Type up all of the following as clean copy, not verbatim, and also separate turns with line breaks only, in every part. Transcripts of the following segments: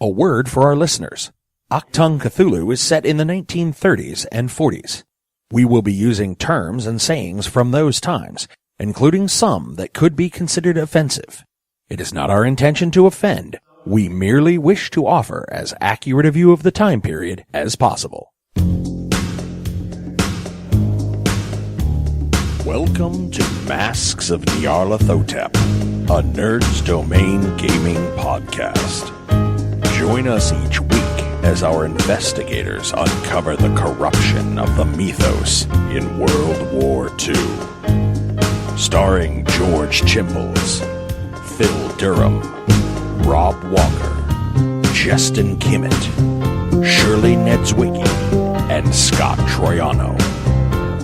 A word for our listeners. Achtung Cthulhu is set in the 1930s and 40s. We will be using terms and sayings from those times, including some that could be considered offensive. It is not our intention to offend. We merely wish to offer as accurate a view of the time period as possible. Welcome to Masks of Nyarlathotep, a Nerd's Domain gaming podcast. Join us each week as our investigators uncover the corruption of the mythos in World War II. Starring George Chimples, Phil Durham, Rob Walker, Justin Kimmett, Shirley Niedzwiecki, and Scott Troiano,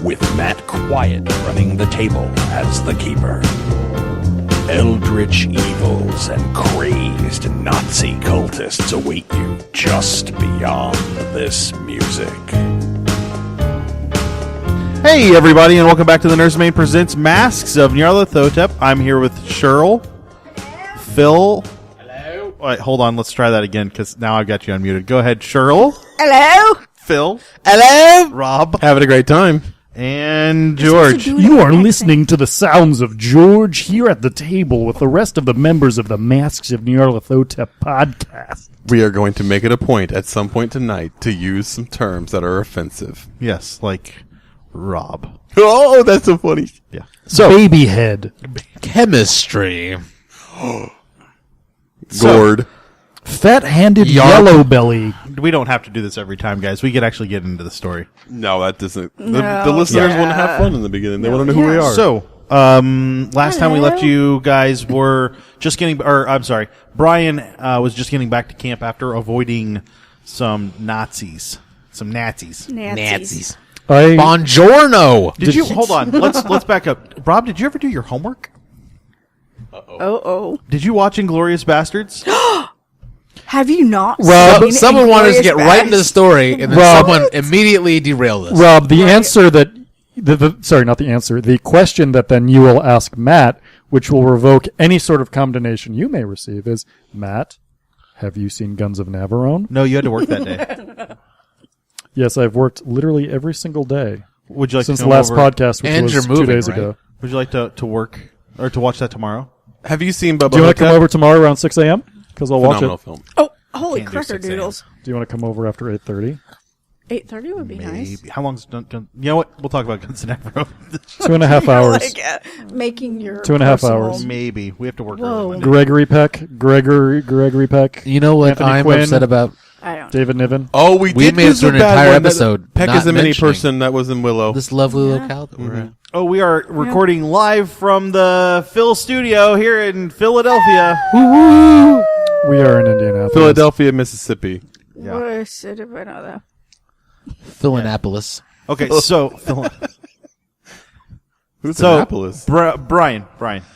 with Matt Quiett running the table as the keeper. Eldritch evils and crazed Nazi cultists await you just beyond this music.
Hey everybody, and welcome back to the Nurse Main Presents Masks of Nyarlathotep. I'm here with Shirley, Phil.
Hello.
Wait, hold on, let's try that again, because now I've got you unmuted. Go ahead, Shirley.
Hello.
Phil.
Hello.
Rob.
Having a great time.
And George.
You are listening to the sounds of George here at the table with the rest of the members of the Masks of Nyarlathotep podcast.
We are going to make it a point at some point tonight to use some terms that are offensive.
Yes, like Rob.
Oh, that's so funny.
Yeah.
So, baby head.
Chemistry.
Gourd.
Fat-handed yellow belly.
We don't have to do this every time, guys. We could actually get into the story.
No, that doesn't.
No.
The listeners want to have fun in the beginning. They want to know who we are.
So, last time we left you guys were just getting, Brian was just getting back to camp after avoiding some Nazis.
Nazis.
Buongiorno.
Did you, hold on, let's back up. Rob, did you ever do your homework?
Oh.
Did you watch Inglourious Bastards?
Have you not?
Rob,
seen
Someone wanted us to get
Inglourious
right into the story, and then
Rob.
someone immediately derailed us.
Rob, the answer that... the question that then you will ask Matt, which will revoke any sort of condemnation you may receive, is, Matt, have you seen Guns of Navarone?
No, you had to work that day.
Yes, I've worked literally every single day
Would you like
since
to
the
come
last
over?
podcast, which
And
was
you're
2
moving,
days
right?
ago.
Would you like to work or to watch that tomorrow?
Have you seen Bubba
Do you want to come
Hotep?
over tomorrow around 6 a.m.? Because I'll watch
Phenomenal
it.
film.
Oh, holy
Can't do
cracker
6 a.m.
doodles.
Do you want to come over after 8:30?
8:30 would be nice.
Maybe. How long's you know what? We'll talk about Guns N' Navarone.
2.5 hours.
Like, making your
2.5
personal-
hours.
Maybe we have to work
Whoa.
early Monday.
Gregory Peck,
You know what
Anthony
I'm
Quinn.
upset about?
I don't.
David Niven.
Oh, we
We
did
made it
use
through
a
an
bad
entire
one. That
episode
Peck
not
is the mini
mentioning
person that was in Willow.
This lovely locale that we're at.
Oh, we are recording live from the Phil studio here in Philadelphia.
We are in Indianapolis.
Philadelphia, Mississippi.
Yeah.
What city do I know that?
Philannapolis.
Okay, so
Who's
So,
Annapolis?
Brian,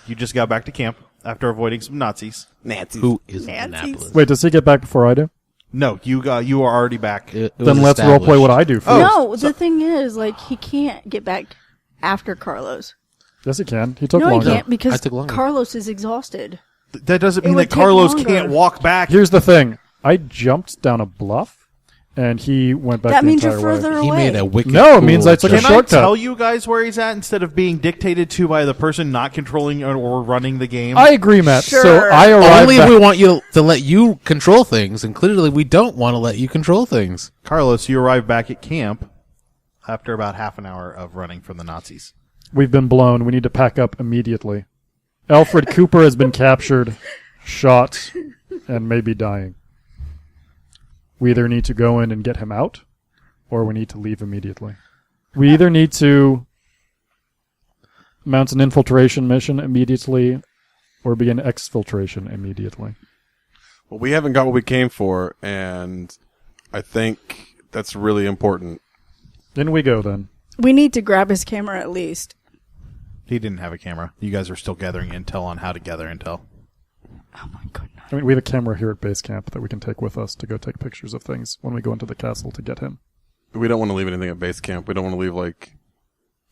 you just got back to camp after avoiding some Nazis.
Who is
Nazis.
Annapolis?
Wait, does he get back before I do?
No, you are already back.
It was
Then let's
established.
roleplay what I do first.
No, the thing is, like, he can't get back after Carlos.
Yes, he can. He took
No, he
longer.
can't
I
because
took longer.
Carlos is exhausted.
That doesn't
It
mean
would
that
take
Carlos
longer.
can't walk back.
Here's the thing. I jumped down a bluff, and he went back
That
the
means you're
entire way.
further
He
away.
made a wicked
No, it
cool
means I took a
Can I
shortcut.
tell you guys where he's at instead of being dictated to by the person not controlling or running the game?
I agree, Matt. So
Sure.
I arrived
Only if
back.
we want you to let you control things, and clearly we don't want to let you control things.
Carlos, you arrived back at camp after about half an hour of running from the Nazis.
We've been blown. We need to pack up immediately. Alfred Cooper has been captured, shot, and may be dying. We either need to go in and get him out, or we need to leave immediately. We either need to mount an infiltration mission immediately, or begin exfiltration immediately.
Well, we haven't got what we came for, and I think that's really important.
In we go, then.
We need to grab his camera at least.
He didn't have a camera. You guys are still gathering intel on how to gather intel.
Oh my goodness.
I mean, we have a camera here at base camp that we can take with us to go take pictures of things when we go into the castle to get him.
We don't want to leave anything at base camp. We don't want to leave, like...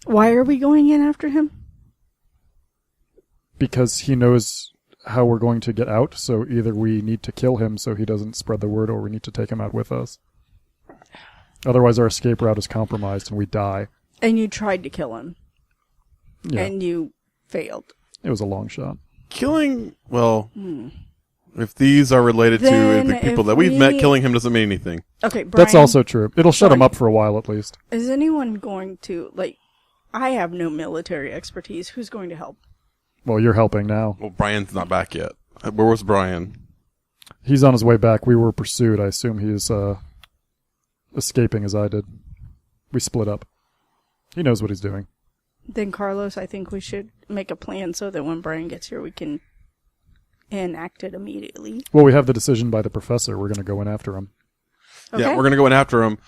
Why are we going in after him?
Because he knows how we're going to get out. So either we need to kill him so he doesn't spread the word, or we need to take him out with us. Otherwise, our escape route is compromised and we die.
And you tried to kill him.
Yeah.
And you failed.
It was a long shot.
Killing, well, if these are related
Then
to the people
if
that we've met,
we-
killing him doesn't mean anything.
Okay, Brian.
That's also true. It'll shut him
Sorry.
up for a while at least.
Is anyone going to, like, I have no military expertise. Who's going to help?
Well, you're helping now.
Well, Brian's not back yet. Where was Brian?
He's on his way back. We were pursued. I assume he's escaping as I did. We split up. He knows what he's doing.
Then, Carlos, I think we should make a plan so that when Brian gets here, we can enact it immediately.
Well, we have the decision by the professor. We're going to go in after him.
Okay?
Yeah, we're going to go in after him.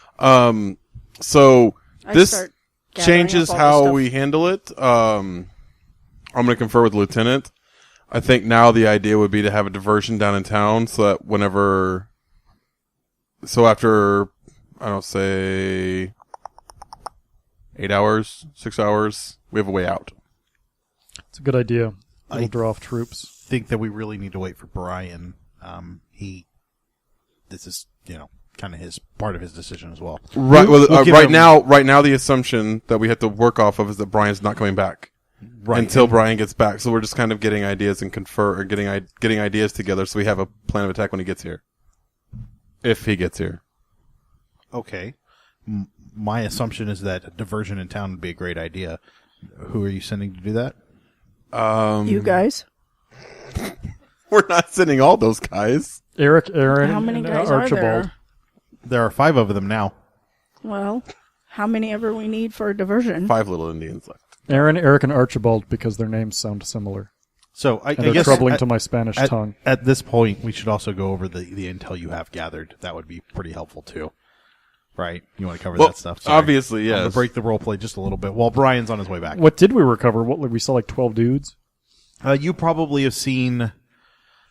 So
I
this
start gathering
changes
up all the
how
stuff.
we handle it. I'm going to confer with the lieutenant. I think now the idea would be to have a diversion down in town so that whenever... So after, I don't say... 8 hours, 6 hours, we have a way out.
It's a good idea. It'll
I-
draw off troops.
think that we really need to wait for Brian. This is, kind of his part of his decision as well.
Right. Well,
We'll give
right
him-
now, the assumption that we have to work off of is that Brian's not coming back until Brian gets back. So we're just kind of getting ideas and getting ideas together, so we have a plan of attack when he gets here, if he gets here.
Okay. My assumption is that a diversion in town would be a great idea. Who are you sending to do that?
You guys?
We're not sending all those guys.
Eric, Aaron,
How many
and
guys
Archibald.
are there?
There are 5 of them now.
Well, how many ever we need for a diversion?
5 little Indians left.
Aaron, Eric, and Archibald, because their names sound similar.
So I
And they're
guess
troubling to my Spanish tongue.
At this point, we should also go over the intel you have gathered. That would be pretty helpful too. Right? You want to cover that stuff? Sorry.
Obviously,
I'm going
yes.
to break the role play just a little bit while Brian's on his way back.
What did we recover? What, like, we saw like 12 dudes?
You probably have seen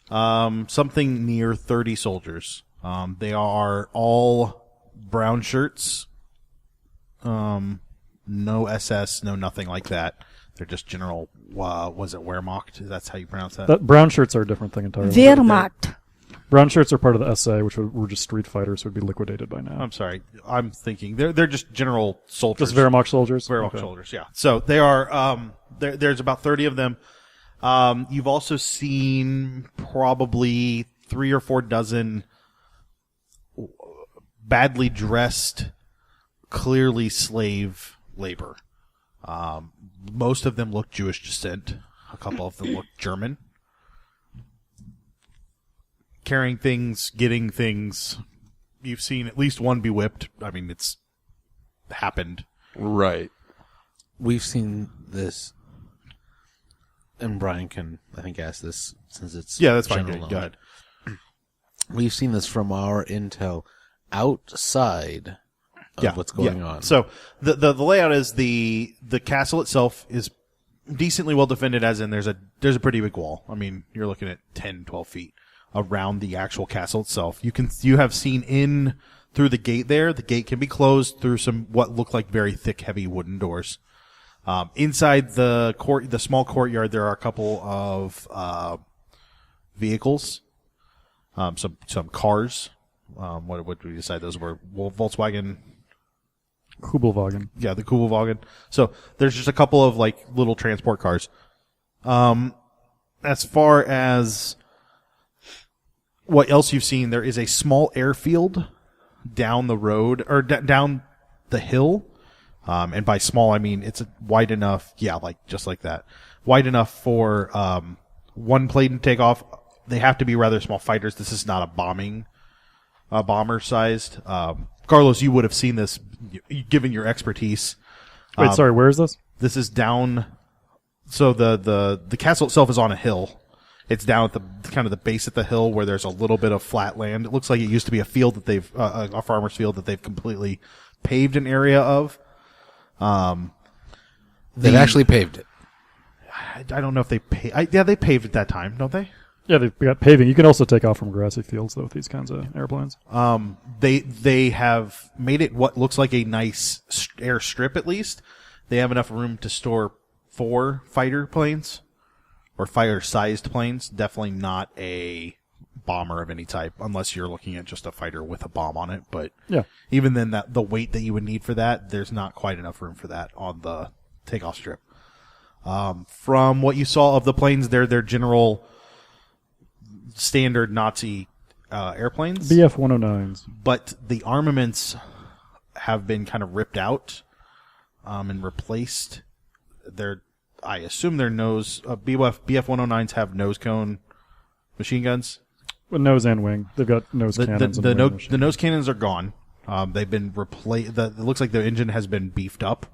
something near 30 soldiers. They are all brown shirts. No SS, no nothing like that. They're just general, was it Wehrmacht? That's how you pronounce that?
Brown shirts are a different thing entirely.
Wehrmacht.
Brown shirts are part of the SA, which were just street fighters, would be liquidated by now.
I'm sorry. I'm thinking they're just general soldiers.
Just Wehrmacht soldiers?
Wehrmacht
Okay.
soldiers, yeah. So they are, there's about 30 of them. You've also seen probably 3 or 4 dozen badly dressed, clearly slave labor. Most of them look Jewish descent. A couple of them look German. Carrying things, getting things. You've seen at least one be whipped. I mean, it's happened.
Right.
We've seen this, and Brian can, I think, ask this since it's
Yeah, that's fine.
general
Go
knowledge.
ahead.
We've seen this from our intel outside of what's going on.
So the layout is the castle itself is decently well defended, as in there's a pretty big wall. I mean, you're looking at 10, 12 feet around the actual castle itself. You have seen in through the gate there. The gate can be closed through some what look like very thick, heavy wooden doors. Inside the small courtyard, there are a couple of vehicles, some cars. What did we decide those were? Volkswagen.
Kubelwagen.
Yeah, the Kubelwagen. So there's just a couple of like little transport cars. As far as what else you've seen, there is a small airfield down the road or down the hill. And by small, I mean it's wide enough. Yeah, just like that, wide enough for one plane to take off. They have to be rather small fighters. This is not a bomber-sized. Carlos, you would have seen this, given your expertise.
Wait, sorry, where is this?
This is down. So the castle itself is on a hill. It's down at the kind of the base of the hill where there's a little bit of flat land. It looks like it used to be a field that they've a farmer's field that they've completely paved an area of.
They've actually paved it.
I don't know if they paved. Yeah, they paved at that time, don't they?
Yeah, they've got paving. You can also take off from grassy fields, though, with these kinds of airplanes.
They have made it what looks like a nice airstrip. At least they have enough room to store 4 fighter planes or fighter-sized planes. Definitely not a bomber of any type, unless you're looking at just a fighter with a bomb on it. But
Yeah.
even then, the weight that you would need for that, there's not quite enough room for that on the takeoff strip. From what you saw of the planes, they're general standard Nazi airplanes.
BF-109s.
But the armaments have been kind of ripped out and replaced. I assume their BF-109s have nose cone machine guns.
With nose and wing. They've got nose cannons. and wing
The nose cannons are gone. They've been replaced. It looks like the engine has been beefed up,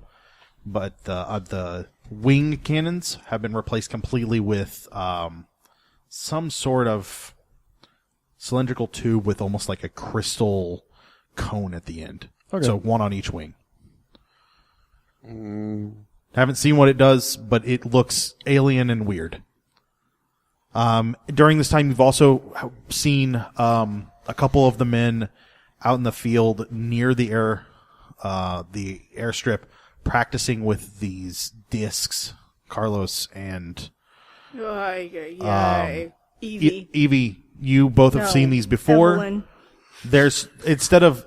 but the wing cannons have been replaced completely with some sort of cylindrical tube with almost like a crystal cone at the end.
Okay.
So one on each wing. Haven't seen what it does, but it looks alien and weird. During this time, you've also seen a couple of the men out in the field near the airstrip practicing with these discs. Carlos and
Evie.
Evie, you both have seen these before.
Evelyn.
There's instead of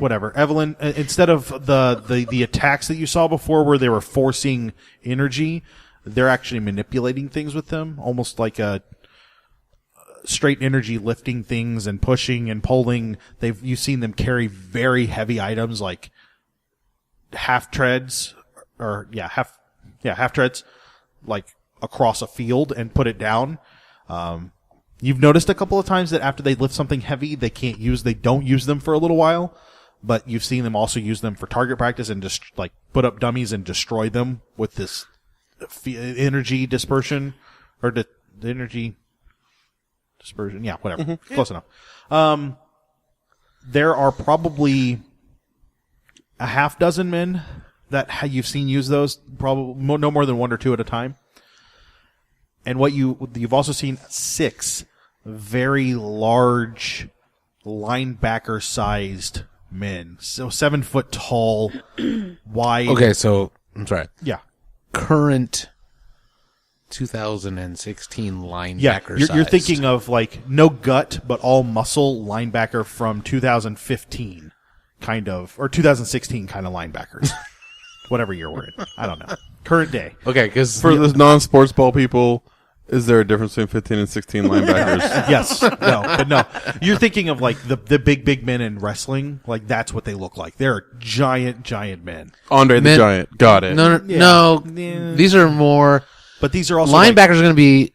Evelyn, instead of the attacks that you saw before where they were forcing energy, they're actually manipulating things with them, almost like a straight energy, lifting things and pushing and pulling. You've seen them carry very heavy items like half treads, like across a field and put it down. You've noticed a couple of times that after they lift something heavy, they don't use them for a little while, but you've seen them also use them for target practice and just like put up dummies and destroy them with this energy dispersion or the energy dispersion. Yeah, whatever. Mm-hmm. Close enough. There are probably a half dozen men that you've seen use those, probably no more than one or two at a time. And you've also seen 6 very large linebacker-sized men. So 7 foot tall, wide.
Okay, so I'm sorry.
Yeah.
Current 2016 linebacker
Yeah, you're thinking of like no gut, but all muscle linebacker from 2015 kind of, or 2016 kind of linebackers. Whatever year we're in. I don't know. Current day.
Okay, because
For the non-sports ball people, is there a difference between 15 and 16 linebackers?
Yes. No. You're thinking of like the big men in wrestling. Like that's what they look like. They're giant men.
Andre the
Men-
Giant. Got it.
no.
Yeah.
These are more
But these are also
linebackers are going to be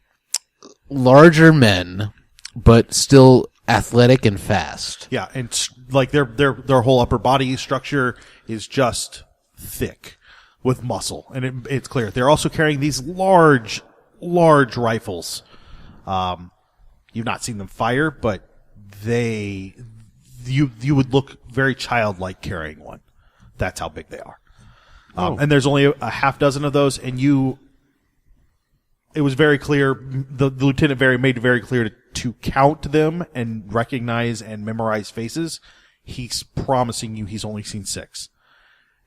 larger men, but still athletic and fast.
Yeah, and like their whole upper body structure is just thick with muscle, and it's clear they're also carrying these large rifles. You've not seen them fire, but you would look very childlike carrying one. That's how big they are. And there's only a half dozen of those, and it was very clear. The lieutenant made it very clear to count them and recognize and memorize faces. He's promising you he's only seen 6,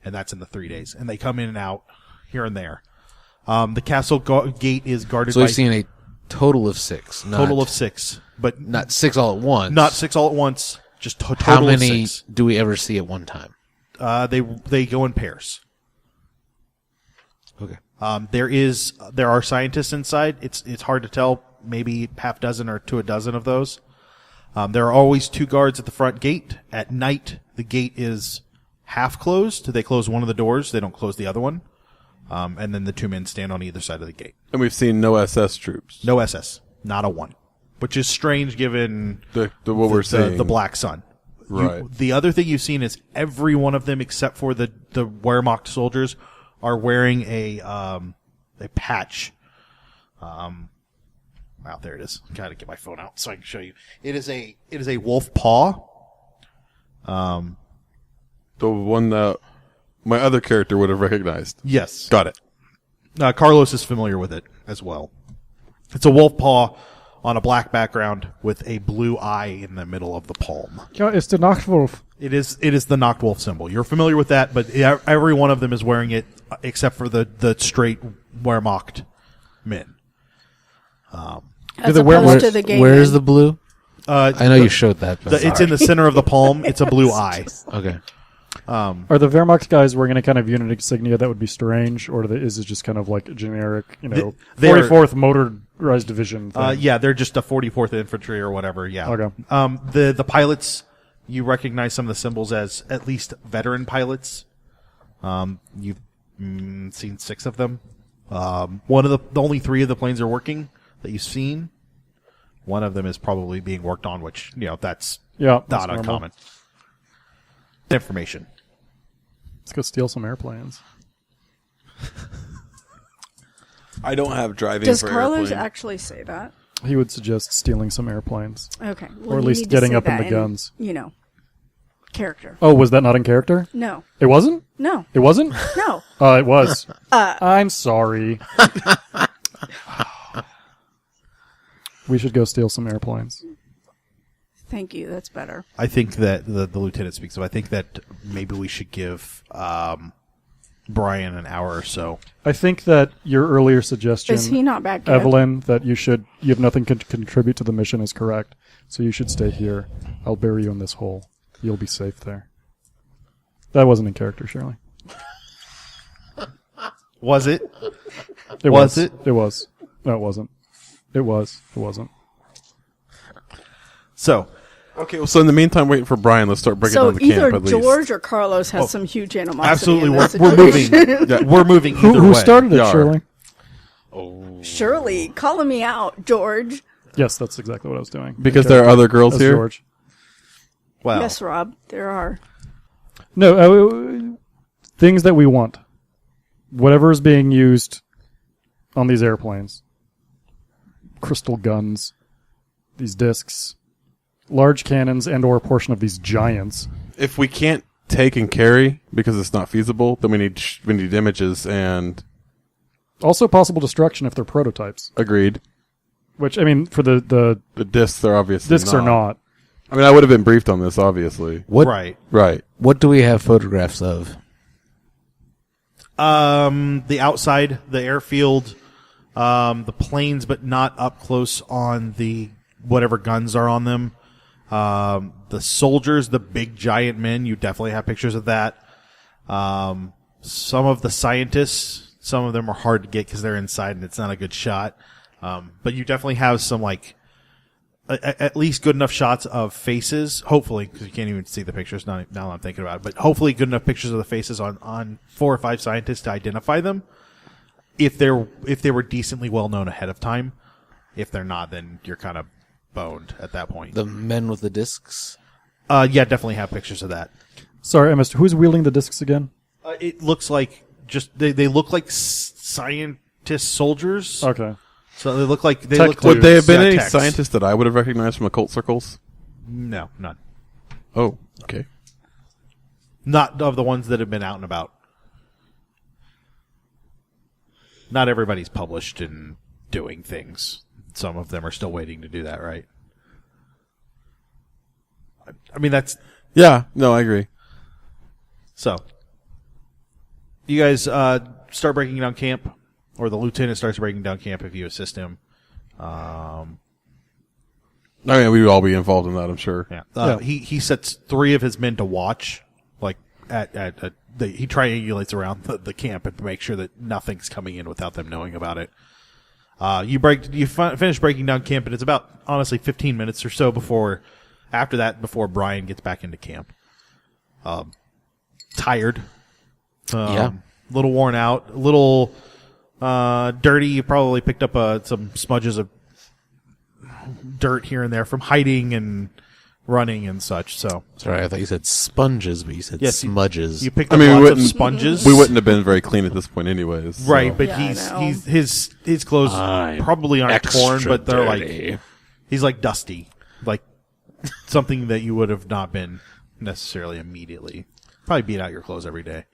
and that's in the 3 days. And they come in and out here and there. The castle gate is guarded.
So
by
we've seen a total of 6.
total of 6, but
not 6 all at once.
not 6 all at once. Just total
How
of
many
6.
do we ever see at one time?
They go in pairs.
Okay.
There are scientists inside. It's hard to tell. Maybe half dozen or to a dozen of those. There are always 2 guards at the front gate. At night, the gate is half closed. They close one of the doors. They don't close the other one. And then the 2 men stand on either side of the gate.
And we've seen no SS troops.
No SS. Not a one. Which is strange given
What we're seeing.
the Black Sun.
Right.
The other thing you've seen is every one of them except for the Wehrmacht soldiers are wearing a patch. Wow, there it is. Got to get my phone out so I can show you. It is a wolf paw.
The one that my other character would have recognized.
Yes.
Got it.
Carlos is familiar with it as well. It's a wolf paw on a black background with a blue eye in the middle of the palm.
Ja, it's the Nachtwolf.
It is the Nachtwolf symbol. You're familiar with that, but every one of them is wearing it except for the straight Wehrmacht men.
As opposed to the gay
Where's
men.
the blue? I know you
the-
showed that. But
It's in the center of the palm. It's a blue eye.
Okay.
Are the Wehrmacht guys wearing any kind of unit insignia that would be strange, or is it just kind of like a generic,
they're-
44th Motorized Division thing?
Yeah, they're just a 44th Infantry or whatever. Yeah.
Okay.
The pilots, you recognize some of the symbols as at least veteran pilots. You've seen 6 of them. One of the only 3 of the planes are working that you've seen. One of them is probably being worked on, which that's
That's
not
normal.
uncommon. Information.
Let's go steal some airplanes.
I don't have driving
Does
for
Carlos
airplane.
actually say that?
He would suggest stealing some airplanes.
Okay. Well,
Or at
you
least
need to
getting
say
up in
that
the guns.
Character.
Oh, was that not in character?
No.
It wasn't?
No.
It wasn't?
No.
It was. I'm sorry. We should go steal some airplanes.
Thank you. That's better.
I think that the lieutenant speaks of. I think that maybe we should give Brian an hour or so.
I think that your earlier suggestion,
Is he not back yet?
Evelyn, that you have nothing to contribute to the mission is correct. So you should stay here. I'll bury you in this hole. You'll be safe there. That wasn't in character, Shirley.
Was it?
It
Was it?
It was. No, it wasn't. It was. It wasn't.
So,
Okay, well, so in the meantime, waiting for Brian, let's start breaking
So
down the camp
either
at least.
George or Carlos has some huge animosity.
absolutely,
in
we're
this
moving.
situation.
We're moving either
Who
way.
started it,
Yar.
Shirley?
Shirley, calling me out, George.
Yes, that's exactly what I was doing.
Because
Okay.
there are other girls
That's
here?
George.
Well,
Yes, Rob, there are.
No, things that we want. Whatever is being used on these airplanes. Crystal guns, these discs, large cannons, and or a portion of these giants.
If we can't take and carry because it's not feasible, then we need images and
Also possible destruction if they're prototypes.
agreed.
Which, I mean, for the
The discs are obviously
discs are not.
I mean, I would have been briefed on this, obviously.
What
right.
Right.
What do we have photographs of?
The outside, the airfield, the planes, but not up close on the whatever guns are on them. The soldiers, the big giant men, you definitely have pictures of that. Some of the scientists, some of them are hard to get because they're inside and it's not a good shot. But you definitely have some at least good enough shots of faces, hopefully, because you can't even see the pictures now that I'm thinking about it, but hopefully good enough pictures of the faces on 4 or 5 scientists to identify them. If they were decently well known ahead of time. If they're not, then you're kind of boned at that point.
The men with the discs?
Yeah, definitely have pictures of that.
Sorry, I missed. Who's wielding the discs again?
It looks like they look like scientist soldiers.
Okay.
So they look like
Would they have been
yeah,
any
techs.
scientists that I would have recognized from occult circles?
No, none.
Oh, okay.
Not of the ones that have been out and about. Not everybody's published and doing things. Some of them are still waiting to do that, right? I mean, that's...
Yeah, no, I agree.
So, you guys start breaking down camp, or the lieutenant starts breaking down camp if you assist him.
I mean, we would all be involved in that, I'm sure.
Yeah.
Yeah.
He sets 3 of his men to watch, like he triangulates around the camp and make sure that nothing's coming in without them knowing about it. You finish breaking down camp, and it's about honestly 15 minutes or so before Brian gets back into camp. Tired,
Yeah.
a little worn out, a little dirty. You probably picked up some smudges of dirt here and there from hiding and running and such. So
Sorry, I thought you said sponges, but you said
Yes,
smudges.
you picked
I
up
mean, we
lots of
wouldn't-
sponges.
We wouldn't have been very clean at this point anyways. so-
Right, but
Yeah, I know.
his clothes
I'm
probably aren't torn,
extra
but they're
dirty.
he's like dusty, like something that you would have not been necessarily immediately. Probably beat out your clothes every day.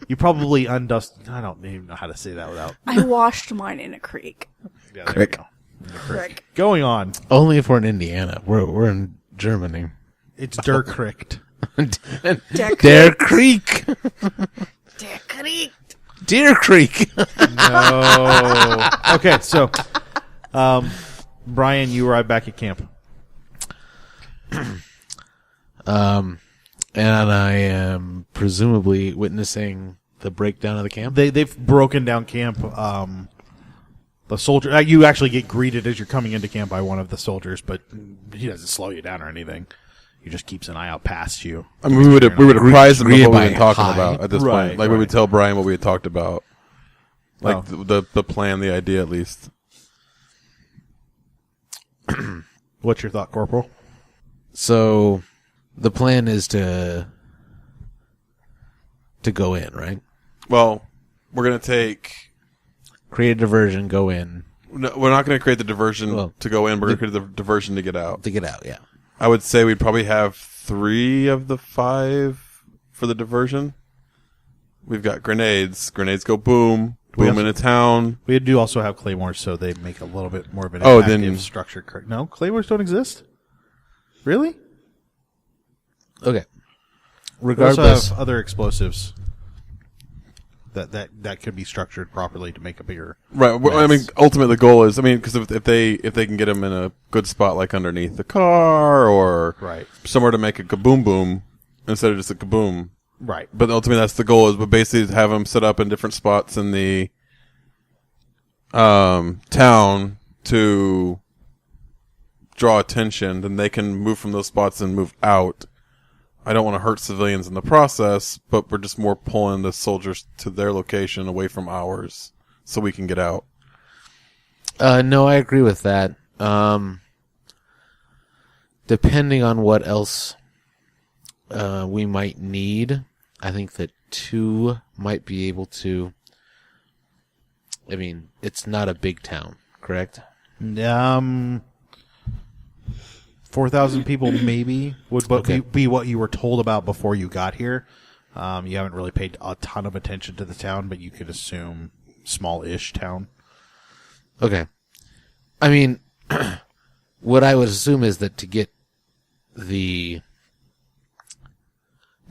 You probably undust. I don't even know how to say that without.
I washed mine in a creek.
Yeah, there we
Crick.
go.
Crick.
Going on,
Only if we're in Indiana. We're in Germany.
it's Der Cricked.
Der Creek.
Der Creek.
Deer Creek.
No. Okay, so, Brian, you arrive back at camp.
And I am presumably witnessing the breakdown of the camp.
They've broken down camp. The soldier, you actually get greeted as you're coming into camp by one of the soldiers, but he doesn't slow you down or anything. He just keeps an eye out past you.
I mean, we would apprise him of what we've been talking
high.
about at this point. Like we would tell Brian what we had talked about, like the plan, the idea, at least.
What's your thought, Corporal?
So, the plan is to go in, right?
Well, we're gonna
create a diversion, go in.
No, we're not going to create the diversion to go in. We're going to create the diversion to get out.
To get out, yeah.
I would say we'd probably have 3 of the 5 for the diversion. We've got grenades. Grenades go boom. Boom in a town.
We do also have claymores, so they make a little bit more of an active structure. No, claymores don't exist. Really?
Okay.
Regardless, we also have other explosives that could be structured properly to make a bigger.
Right. Mess. I mean, ultimately the goal is, because if they can get them in a good spot, like underneath the car or somewhere to make a kaboom boom instead of just a kaboom.
Right.
But ultimately that's the goal, is but basically have them set up in different spots in the town to draw attention. Then they can move from those spots and move out. I don't want to hurt civilians in the process, but we're just more pulling the soldiers to their location away from ours so we can get out.
No, I agree with that. Depending on what else we might need, I think that 2 might be able to. I mean, it's not a big town, correct?
4,000 people maybe would be what you were told about before you got here. You haven't really paid a ton of attention to the town, but you could assume small-ish town.
Okay. I mean, what I would assume is that to get the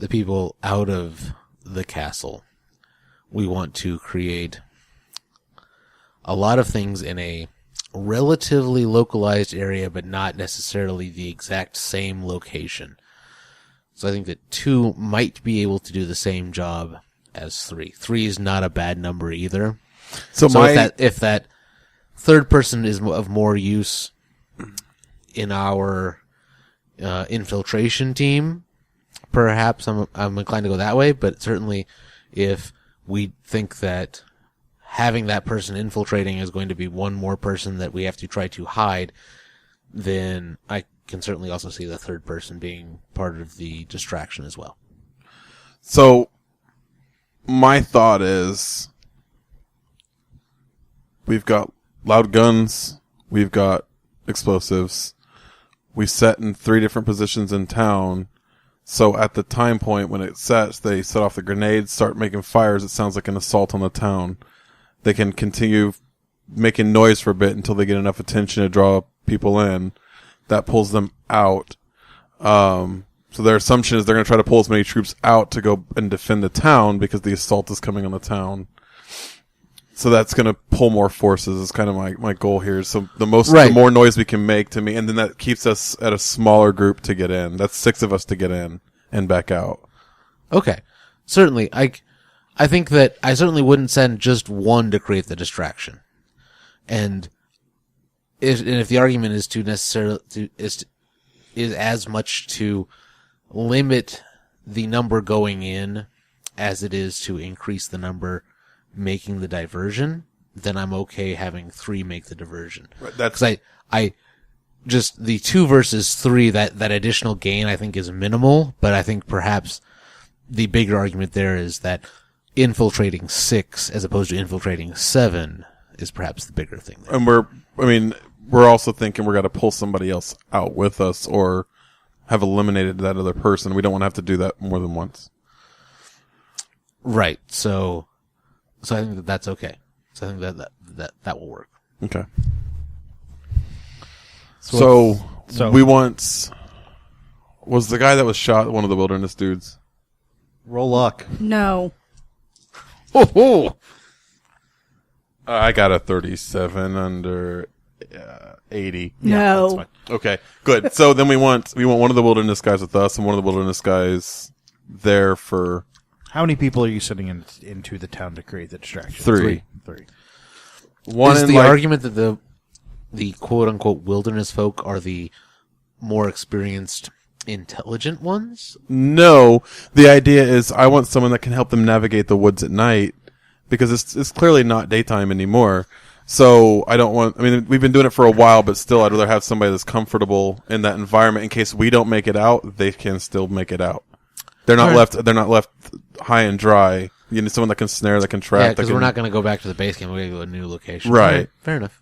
people out of the castle, we want to create a lot of things in a relatively localized area, but not necessarily the exact same location. So I think that 2 might be able to do the same job as 3. 3 is not a bad number either. So if that third person is of more use in our infiltration team, perhaps I'm inclined to go that way. But certainly, if we think that having that person infiltrating is going to be one more person that we have to try to hide, then I can certainly also see the third person being part of the distraction as well.
So, my thought is, we've got loud guns, we've got explosives, we set in 3 different positions in town, so at the time point when it sets, they set off the grenades, start making fires, it sounds like an assault on the town. They can continue making noise for a bit until they get enough attention to draw people in. That pulls them out. So their assumption is they're going to try to pull as many troops out to go and defend the town because the assault is coming on the town. So that's going to pull more forces is kind of my goal here. So the more noise we can make to me, and then that keeps us at a smaller group to get in. That's 6 of us to get in and back out.
Okay. Certainly. I think that I certainly wouldn't send just 1 to create the distraction. And if the argument is is as much to limit the number going in as it is to increase the number making the diversion, then I'm okay having 3 make the diversion.
Right, that's
because I just the 2 versus 3 that additional gain I think is minimal, but I think perhaps the bigger argument there is that infiltrating 6 as opposed to infiltrating 7 is perhaps the bigger thing there.
And we're also thinking we're got to pull somebody else out with us or have eliminated that other person. We don't want to have to do that more than once.
Right. So I think that's okay. So I think that will work.
Okay. So we once was the guy that was shot one of the wilderness dudes.
Roll luck.
No.
I got a 37 under 80.
No.
That's
Okay, good. So then we want one of the wilderness guys with us and one of the wilderness guys there for
How many people are you sending into the town to create the distraction?
3.
Three.
One
Is
in
the
like,
argument that the quote unquote wilderness folk are the more experienced, intelligent ones?
No, the idea is I want someone that can help them navigate the woods at night because it's clearly not daytime anymore. So I don't want. I mean, we've been doing it for a while, but still, I'd rather have somebody that's comfortable in that environment in case we don't make it out. They can still make it out. They're not left. They're not left high and dry. You need someone that can snare, that can trap.
Yeah, because we're not going to go back to the base camp. We're going to go to a new location.
Right.
Okay, fair enough.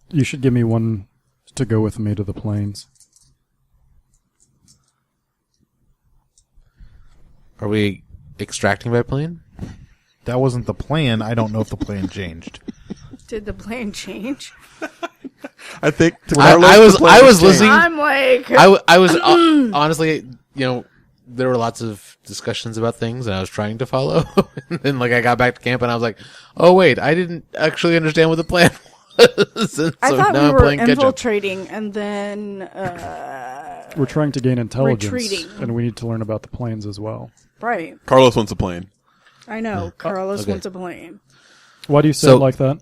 You should give me one to go with me to the plains.
Are we extracting by plane?
That wasn't the plan. I don't know if the plan changed.
Did the plan change?
I think.
I was listening.
I'm like,
I was honestly, you know, there were lots of discussions about things, and I was trying to follow. And then, like, I got back to camp, and I was like, "Oh wait, I didn't actually understand what the plan was." And
I
so
thought
now
we
I'm
were
playing catch up.
infiltrating and then
We're trying to gain intelligence,
retreating.
and we need to learn about the plains as well.
right.
Carlos wants a plane.
I know. Carlos
okay.
wants a plane.
Why do you say
So-
it like that?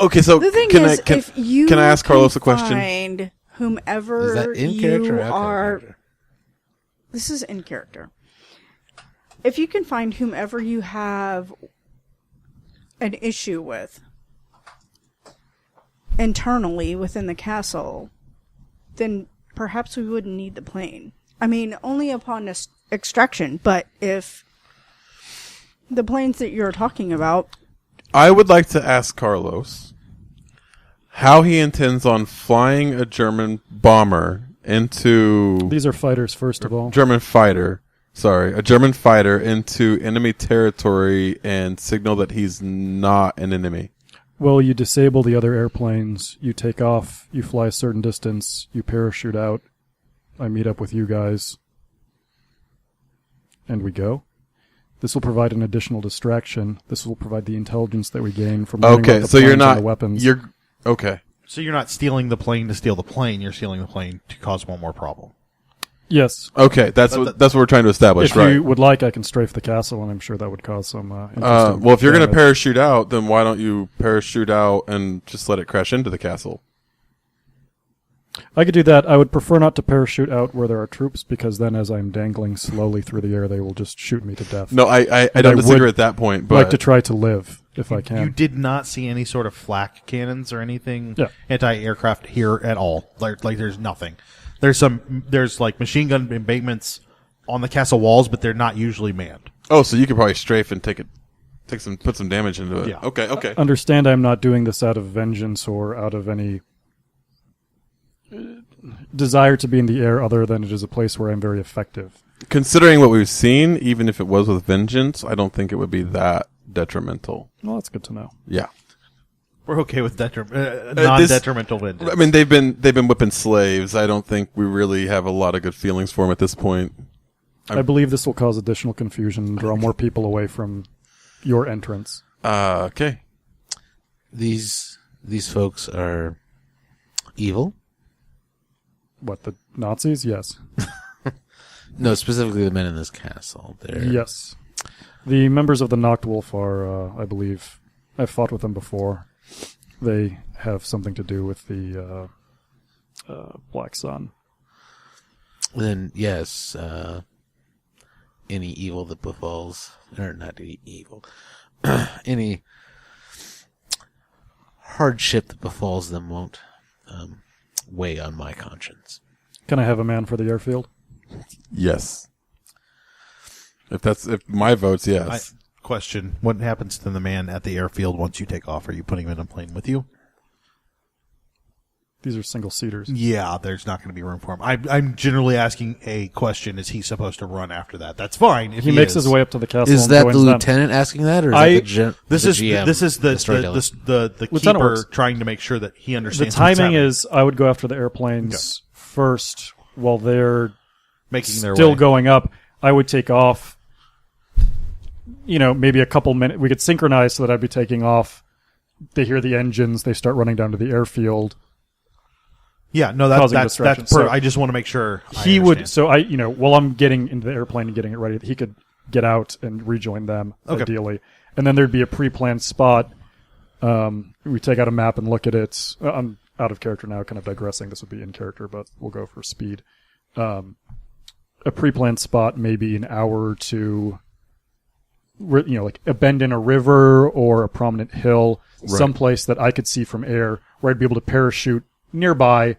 Okay, so
The thing
can
is,
I
if you
can I ask Carlos a question?
Find whomever
Is that in character
you
or out of
are.
character?
This is in character. If you can find whomever you have an issue with internally within the castle, then perhaps we wouldn't need the plane. I mean, only upon extraction, but if the planes that you're talking about,
I would like to ask Carlos how he intends on flying a German bomber into
These are fighters, first of all.
a German fighter into enemy territory and signal that he's not an enemy.
Well, you disable the other airplanes, you take off, you fly a certain distance, you parachute out, I meet up with you guys, and we go. This will provide an additional distraction. This will provide the intelligence that we gain from learning
Okay,
about the
so you're
planes and
not
the weapons.
You're okay.
So you're not stealing the plane to steal the plane. You're stealing the plane to cause one more problem.
Yes.
Okay, that's what we're trying to establish,
If
right?
you would like, I can strafe the castle, and I'm sure that would cause some interesting
Well, if you're going to
damage.
parachute out, then why don't you parachute out and just let it crash into the castle?
I could do that. I would prefer not to parachute out where there are troops, because then as I'm dangling slowly through the air, they will just shoot me to death.
No, I
And
don't
I
disagree
would
at that point,
I'd
but
like to try to live, if I can.
You did not see any sort of flak cannons or anything
Yeah.
anti-aircraft here at all. Like there's nothing. There's like machine gun embankments on the castle walls, but they're not usually manned.
oh, so you could probably strafe and put some damage into it.
Yeah.
Okay.
Understand I'm not doing this out of vengeance or out of any desire to be in the air, other than it is a place where I'm very effective.
Considering what we've seen, even if it was with vengeance, I don't think it would be that detrimental.
Well, that's good to know.
Yeah.
We're okay with non-detrimental vengeance.
I mean, they've been whipping slaves. I don't think we really have a lot of good feelings for them at this point.
I believe this will cause additional confusion and draw more people away from your entrance.
Okay.
These folks are evil.
What, the Nazis? Yes.
No, specifically the men in this castle. They're
Yes. The members of the Nachtwolf are, I believe, I've fought with them before. They have something to do with the Black Sun.
Then yes, any evil that befalls, or not any evil, any hardship that befalls them won't weigh on my conscience.
Can I have a man for the airfield?
Yes. If my vote's yes.
Question: what happens to the man at the airfield once you take off? Are you putting him in a plane with you?
These are single-seaters.
Yeah, there's not going to be room for him. I'm generally asking a question: is he supposed to run after that? That's fine. If
He makes his way up to the castle.
Is
and
that
joins
the
them.
lieutenant asking that, or is
I-
that the
This is
GM,
this is the
storyteller?
the
Lieutenant
keeper
works.
trying to make sure that he
The
understands. what's
timing
happening.
is I would go after the airplanes first while they're
making their
still
way.
going up. I would take off maybe a couple minutes. We could synchronize so that I'd be taking off. They hear the engines. They start running down to the airfield.
Yeah, no, that's
so
I just want to make sure
he would. So while I'm getting into the airplane and getting it ready, he could get out and rejoin them ideally, and then there'd be a pre-planned spot. We take out a map and look at it. I'm out of character now, kind of digressing. This would be in character, but we'll go for speed. A pre-planned spot, maybe an hour or two. Like a bend in a river or a prominent hill, someplace that I could see from air, where I'd be able to parachute nearby,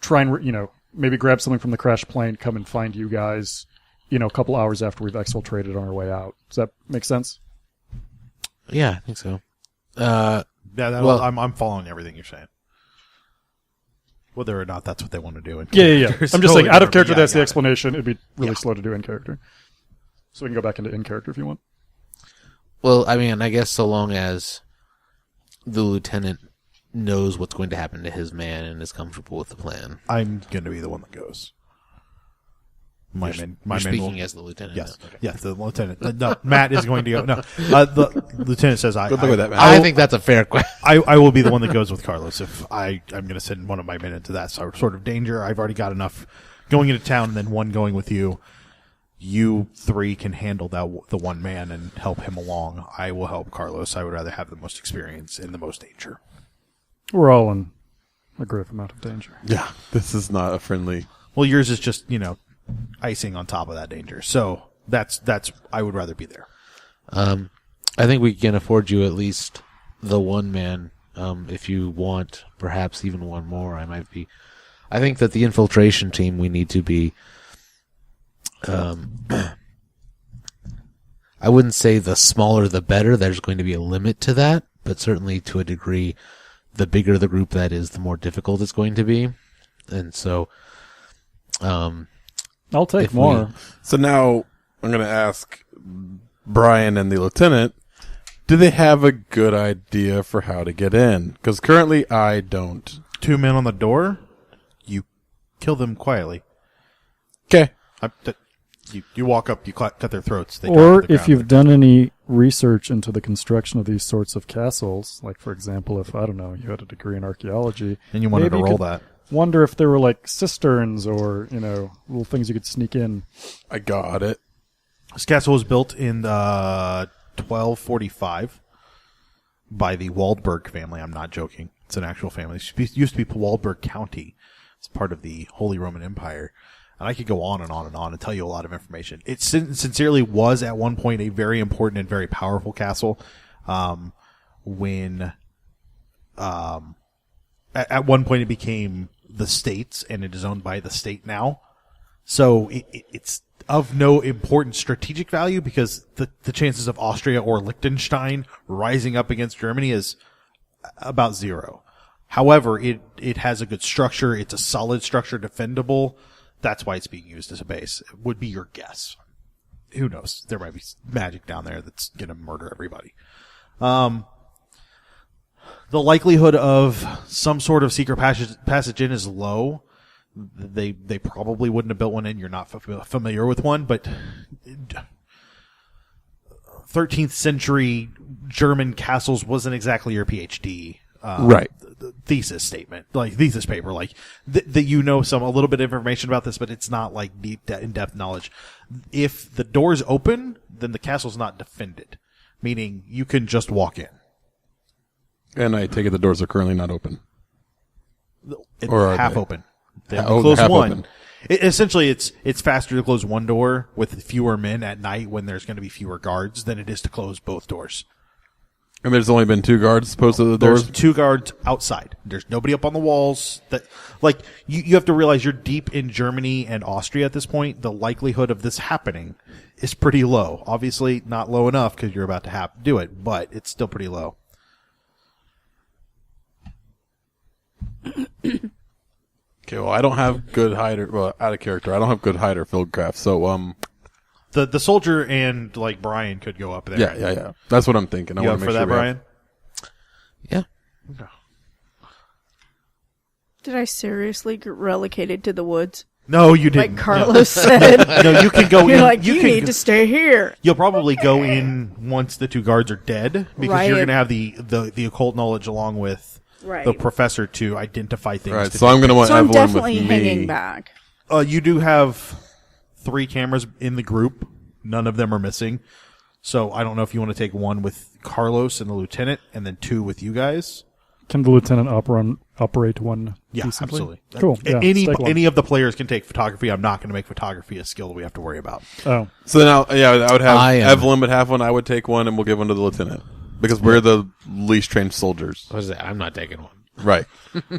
try and maybe grab something from the crashed plane, come and find you guys, a couple hours after we've exfiltrated on our way out. Does that make sense?
Yeah, I think so.
I'm following everything you're saying. Whether or not that's what they want to do.
Yeah. I'm just saying, out of character, that's the explanation. It'd be really slow to do in character. So we can go back into in character if you want.
Well, I mean, I guess so long as the lieutenant knows what's going to happen to his man and is comfortable with the plan.
I'm going to be the one that goes. My
You're
man
speaking as the lieutenant.
Yes,
now. Okay.
yes, the lieutenant. No, Matt is going to go. No, the lieutenant says
Good luck with that, Matt.
I think that's a fair question.
I will be the one that goes with Carlos if I'm going to send one of my men into that sort of danger. I've already got enough going into town and then one going with you. You three can handle the one man and help him along. I will help Carlos. I would rather have the most experience in the most danger.
We're all in a great amount of danger.
Yeah, this is not a friendly.
Well, yours is just icing on top of that danger. So that's I would rather be there.
I think we can afford you at least the one man. If you want, perhaps even one more. I think that the infiltration team we need to be. I wouldn't say the smaller the better. There's going to be a limit to that, but certainly to a degree, the bigger the group that is, the more difficult it's going to be. And so,
I'll take more.
So now I'm going to ask Brian and the lieutenant, do they have a good idea for how to get in? Because currently I don't.
2 men on the door. You kill them quietly.
Okay.
You walk up, you cut their throats. They
or if you've done any research into the construction of these sorts of castles, like, for example, if, I don't know, you had a degree in archaeology.
And you wanted to roll that.
Wonder if there were, like, cisterns or, little things you could sneak in.
I got it.
This castle was built in 1245 by the Waldburg family. I'm not joking. It's an actual family. It used to be Waldburg County. It's part of the Holy Roman Empire. And I could go on and on and on and tell you a lot of information. It sincerely was at one point a very important and very powerful castle. When at one point it became the state's, and it is owned by the state now. So it's of no important strategic value because the chances of Austria or Liechtenstein rising up against Germany is about zero. However, it has a good structure. It's a solid structure, defendable. That's why it's being used as a base. It would be your guess. Who knows? There might be magic down there that's going to murder everybody. The likelihood of some sort of secret passage in is low. They probably wouldn't have built one in. You're not familiar with one, but 13th century German castles wasn't exactly your PhD.
Right.
Thesis statement, like thesis paper, like that a little bit of information about this, but it's not like deep in-depth knowledge. If the door's open, then the castle's not defended, meaning you can just walk in.
And I take it the doors are currently not open.
It's
Or are
half
they?
open. They
Oh,
close
half
one.
open.
Essentially, it's faster to close one door with fewer men at night when there's going to be fewer guards than it is to close both doors.
And there's only been 2 guards opposed to the
There's
doors?
2 guards outside. There's nobody up on the walls. You have to realize you're deep in Germany and Austria at this point. The likelihood of this happening is pretty low. Obviously, not low enough because you're about to do it, but it's still pretty low.
Okay, well, I don't have good hider. Well, out of character, I don't have good hider fieldcraft. So,
The soldier and Brian could go up there.
yeah. That's what I'm thinking. I
You
want
up
to
for
make
that,
sure
Brian?
Yeah.
Did I seriously get relegated to the woods?
No, you didn't.
Like Carlos said.
No, you can go
You're
in.
like, you need to stay here.
You'll probably go in once the two guards are dead because
Right.
you're going to have the occult knowledge along with
Right.
the professor to identify things.
Right,
to
so I'm going to want
So I'm
Evelyn
definitely
with
hanging
me.
back.
You do have 3 cameras in the group. None of them are missing. So I don't know if you want to take one with Carlos and the lieutenant, and then 2 with you guys.
Can the lieutenant operate one?
Yeah,
decently?
absolutely.
Cool. Yeah, take one.
Any of the players can take photography. I'm not going to make photography a skill that we have to worry about.
Oh,
So then I would have
I am-
Evelyn would have one. I would take one, and we'll give one to the lieutenant because we're the least trained soldiers.
What is that? I'm not taking one.
Right.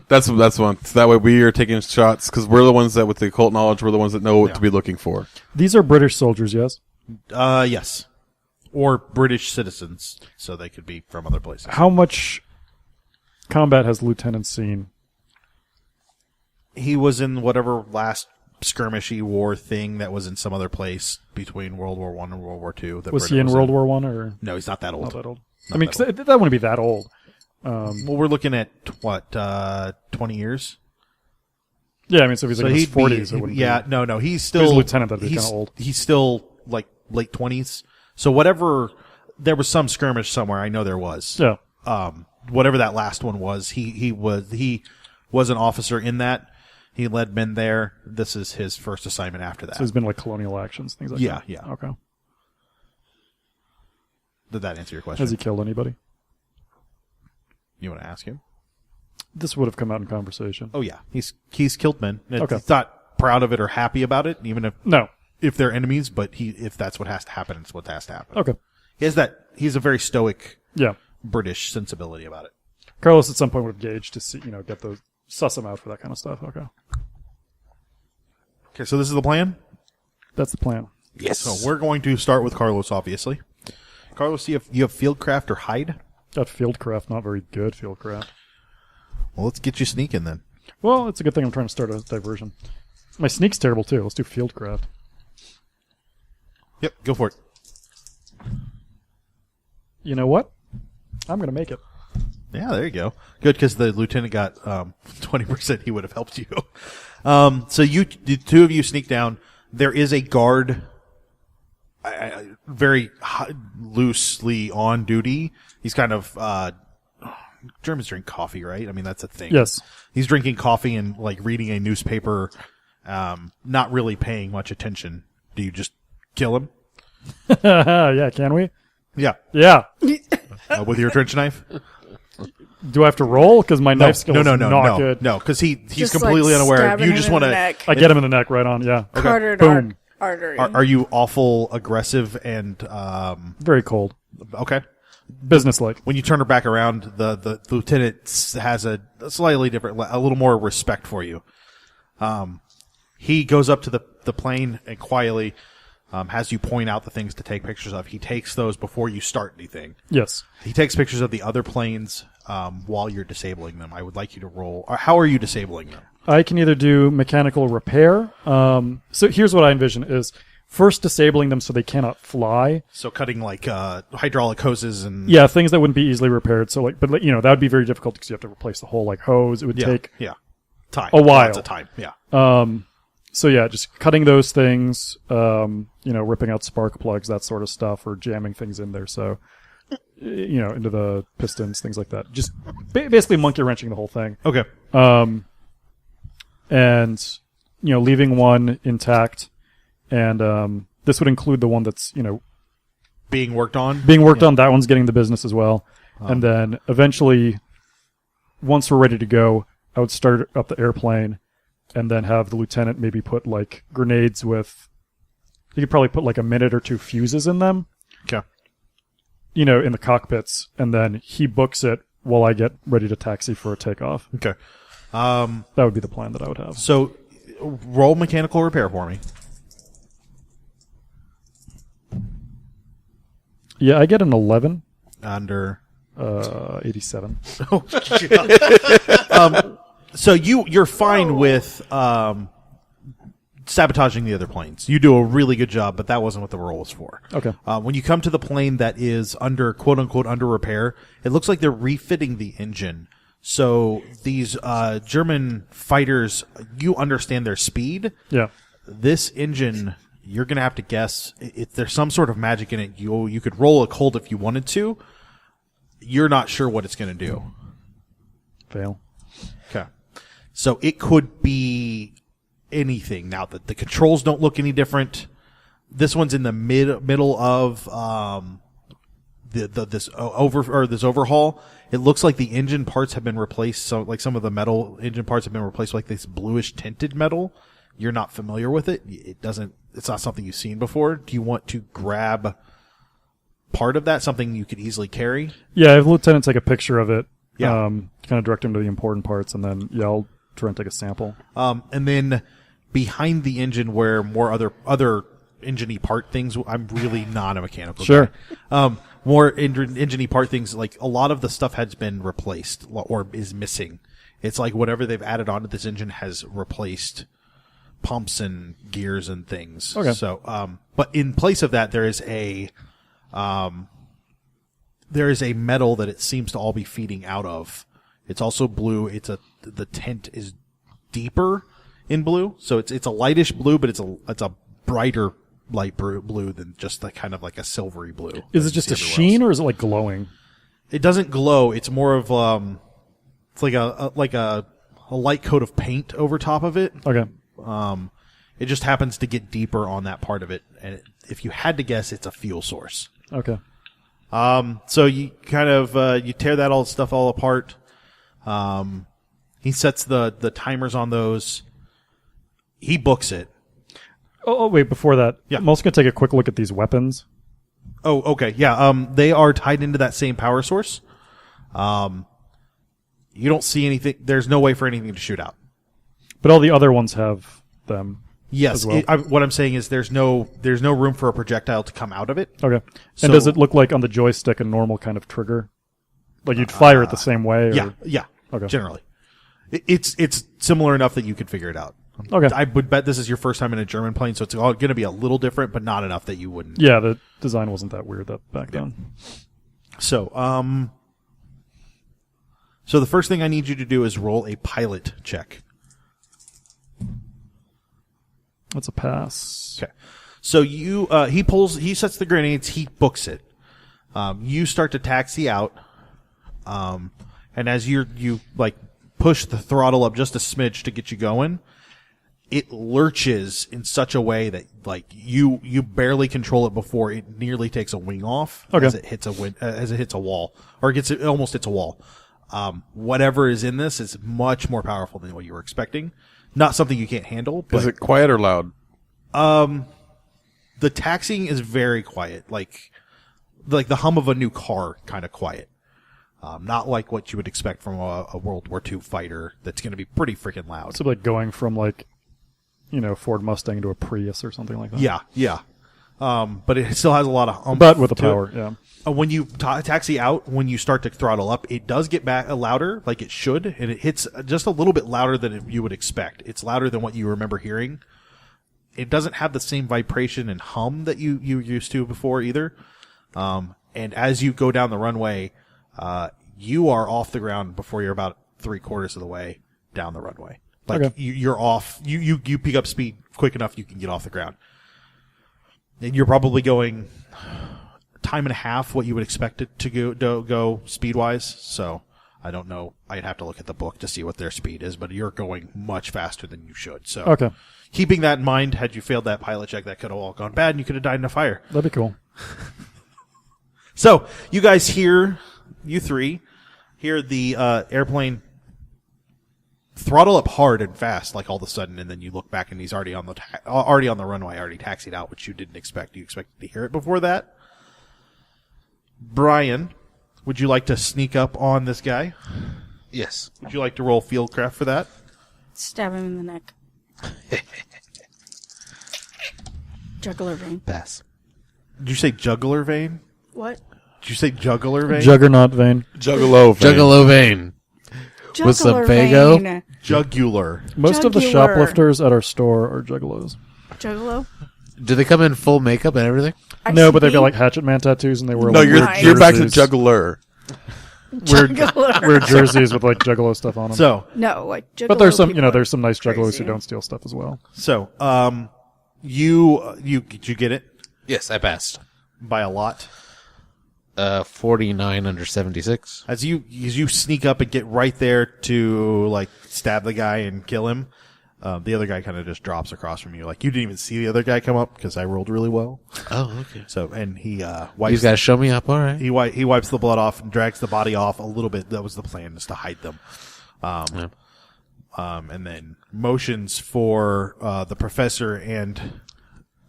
That's one. So that way we are taking shots because we're the ones that with the occult knowledge. We're the ones that know what to be looking for.
these are British soldiers, yes.
Yes. Or British citizens, so they could be from other places.
How much combat has the lieutenant seen?
He was in whatever last skirmishy war thing that was in some other place between World War I and World War II. That
Was
Britain
he in World War One or
No, he's not that old.
not that old?
Not
I mean,
that
'cause that wouldn't be that old.
Well, we're looking at, 20 years?
Yeah, I mean, so if he's like in his
he'd be-
40s, it wouldn't
yeah,
be.
no, he's
He's
still...
a lieutenant, that'd be
he's-
kinda old.
He's still, like, late 20s. So whatever... There was some skirmish somewhere. I know there was.
Yeah.
Whatever that last one was, he was an officer in that. He led men there. This is his first assignment after that.
So he's been like colonial actions, things like
Yeah,
that.
yeah.
Okay.
Did that answer your question?
Has he killed anybody?
You want to ask him?
This would have come out in conversation.
Oh yeah, he's killed men.
Okay.
He's not proud of it or happy about it, even
No.
if they're enemies. But if that's what has to happen, it's what has to happen.
Okay.
He's a very stoic
Yeah.
British sensibility about it.
Carlos at some point would have gauged to see, get those, suss him out for that kind of stuff. Okay.
Okay, so this is the plan.
That's the plan.
Yes.
So we're going to start with Carlos, obviously. Carlos, you have fieldcraft or hide?
Got fieldcraft, not very good fieldcraft.
Well, let's get you sneaking then.
Well, it's a good thing I'm trying to start a diversion. My sneak's terrible too. Let's do fieldcraft.
Yep, go for it.
You know what? I'm going to make it.
Yeah, there you go. Good, because the lieutenant got 20%. He would have helped you. So the 2 of you sneak down. There is a guard, very loosely on duty. He's kind of Germans drink coffee, right? I mean, that's a thing.
Yes.
He's drinking coffee and like reading a newspaper, not really paying much attention. Do you just kill him?
Yeah, can we?
Yeah,
Yeah.
with your trench knife.
Do I have to roll? Because my knife skill is not good.
No, because he's
Just,
completely
like,
unaware.
stabbing
You
him
just
in
want
the
to.
neck.
I get him in the neck right on, yeah.
Cartered
Boom.
artery.
Are you awful aggressive and
Very cold.
okay?
Business-like.
When you turn her back around, the lieutenant has a slightly different, a little more respect for you. He goes up to the plane and quietly has you point out the things to take pictures of. He takes those before you start anything.
Yes.
He takes pictures of the other planes while you're disabling them. I would like you to roll. How are you disabling them?
I can either do mechanical repair. So here's what I envision is first disabling them so they cannot fly.
So cutting like hydraulic hoses and
Yeah, things that wouldn't be easily repaired. So that would be very difficult because you have to replace the whole like hose. It would take
time.
a while.
Lots of time. Yeah.
So yeah, just cutting those things, ripping out spark plugs, that sort of stuff, or jamming things in there. So, into the pistons, things like that. Just basically monkey wrenching the whole thing.
Okay.
And, leaving one intact. And, this would include the one that's,
Being worked on.
being worked on. That one's getting the business as well. And then eventually, once we're ready to go, I would start up the airplane and then have the lieutenant maybe put like grenades with, you could probably put like a minute or 2 fuses in them,
Okay.
in the cockpits. And then he books it while I get ready to taxi for a takeoff.
Okay.
That would be the plan that I would have.
So roll mechanical repair for me.
Yeah, I get an 11,
Under.
87.
So you're fine with sabotaging the other planes. You do a really good job, but that wasn't what the roll was for.
Okay.
When you come to the plane that is under quote unquote under repair, it looks like they're refitting the engine. So these German fighters, you understand their speed.
Yeah.
This engine, you're going to have to guess. If there's some sort of magic in it, you could roll occult if you wanted to. You're not sure what it's going to do.
Fail.
Okay. So it could be anything. Now, the controls don't look any different. This one's in the middle of this overhaul. It looks like the engine parts have been replaced. So, like some of the metal engine parts have been replaced with like this bluish tinted metal. You're not familiar with it. It's not something you've seen before. Do you want to grab part of that? Something you could easily carry?
Yeah, have Lieutenant take a picture of it.
Yeah.
Kind of direct him to the important parts, and then I'll try and take a sample.
And then behind the engine, where more other engine-y part things. I'm really not a mechanical
Sure.
guy. More engine-y part things, like a lot of the stuff has been replaced or is missing. It's like whatever they've added onto this engine has replaced pumps and gears and things.
Okay.
So, but in place of that, there is a metal that it seems to all be feeding out of. It's also blue. The tint is deeper in blue, so it's a lightish blue, but it's a brighter light blue than just the kind of like a silvery blue.
Is it just a sheen, or is it like glowing?
It doesn't glow. It's more of it's like a light coat of paint over top of it.
Okay.
It just happens to get deeper on that part of it, and if you had to guess, it's a fuel source.
Okay.
So you kind of you tear that stuff all apart. He sets the timers on those. He books it.
Oh, wait, before that,
Yeah.
I'm also going to take a quick look at these weapons.
Oh, okay. Yeah, they are tied into that same power source. You don't see anything. There's no way for anything to shoot out.
But all the other ones have them.
Yes.
as well.
What I'm saying is there's no room for a projectile to come out of it.
Okay.
So-
And does it look like on the joystick a normal kind of trigger? Like you'd fire it the same way? Or?
Yeah.
Okay.
Generally. It's similar enough that you could figure it out.
Okay.
I would bet this is your first time in a German plane, so it's all going to be a little different, but not enough that you wouldn't.
Yeah, the design wasn't that weird back then.
So, so the first thing I need you to do is roll a pilot check.
That's a pass.
Okay. So he sets the grenades, he books it. You start to taxi out, and as you like push the throttle up just a smidge to get you going, it lurches in such a way that like you barely control it before it nearly takes a wing off as it hits a wall, or it almost hits a wall. Whatever is in this is much more powerful than what you were expecting. Not something you can't handle. But,
Is it quiet or loud?
the taxiing is very quiet, like the hum of a new car, kind of quiet. Not like what you would expect from a World War II fighter that's going to be pretty freaking loud.
So like going from Ford Mustang to a Prius or something like that.
Yeah. But it still has a lot of
But with the
to
power,
it.
yeah.
When you taxi out, when you start to throttle up, it does get back louder, like it should, and it hits just a little bit louder than you would expect. It's louder than what you remember hearing. It doesn't have the same vibration and hum that you used to before either. And as you go down the runway, you are off the ground before you're about 3/4 of the way down the runway. Like
Okay.
you're off. You pick up speed quick enough you can get off the ground. And you're probably going time and a half what you would expect it to go speed wise. So I don't know. I'd have to look at the book to see what their speed is, but you're going much faster than you should. So
Okay.
keeping that in mind, had you failed that pilot check, that could have all gone bad and you could have died in a fire.
That'd be cool.
So you guys you three hear the airplane throttle up hard and fast, like all of a sudden, and then you look back and he's already on the runway, already taxied out, which you didn't expect. You expected to hear it before that. Brian, would you like to sneak up on this guy?
Yes.
Would you like to roll fieldcraft for that?
Stab him in the neck. Jugular vein.
Pass.
Did you say jugular vein?
What?
Did you say jugular vein?
Juggernaut vein.
Juggalo. vein.
Juggalo vein. With some
Jugular
Fago?
vein.
Jugular.
Most of the
Jugular.
shoplifters at our store are juggalos.
Juggalo?
Do they come in full makeup and everything?
No, but they've got like Hatchet Man tattoos and they wear
No,
like,
you're
weird
you're back to
jerseys.
juggler.
weird jerseys with like Juggalo stuff on them.
So,
No, like
but there's some,
people
there's some nice Juggalos
crazy.
who don't steal stuff as well.
so, you get it
Yes, I passed.
by a lot.
49 under 76.
As you sneak up and get right there to like stab the guy and kill him, the other guy kind of just drops across from you. Like you didn't even see the other guy come up because I rolled really well.
Oh, okay.
So and he
He's
wipes
got to show me up. All right.
he wipes the blood off and drags the body off a little bit. That was the plan, is to hide them. And then motions for the professor and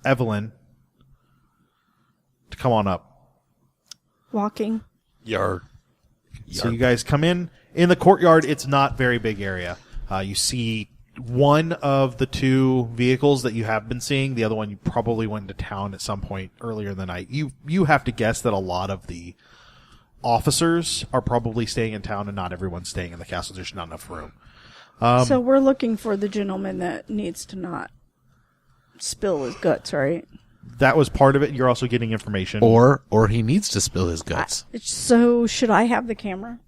Evelyn to come on up.
Walking.
Yar.
So you guys come in the courtyard. It's not very big area. You see one of the two vehicles that you have been seeing. The other one you probably went into town at some point earlier in the night. You have to guess that a lot of the officers are probably staying in town and not everyone's staying in the castle. There's not enough room.
So we're looking for the gentleman that needs to not spill his guts, right?
That was part of it. You're also getting information.
Or he needs to spill his guts.
So should I have the camera?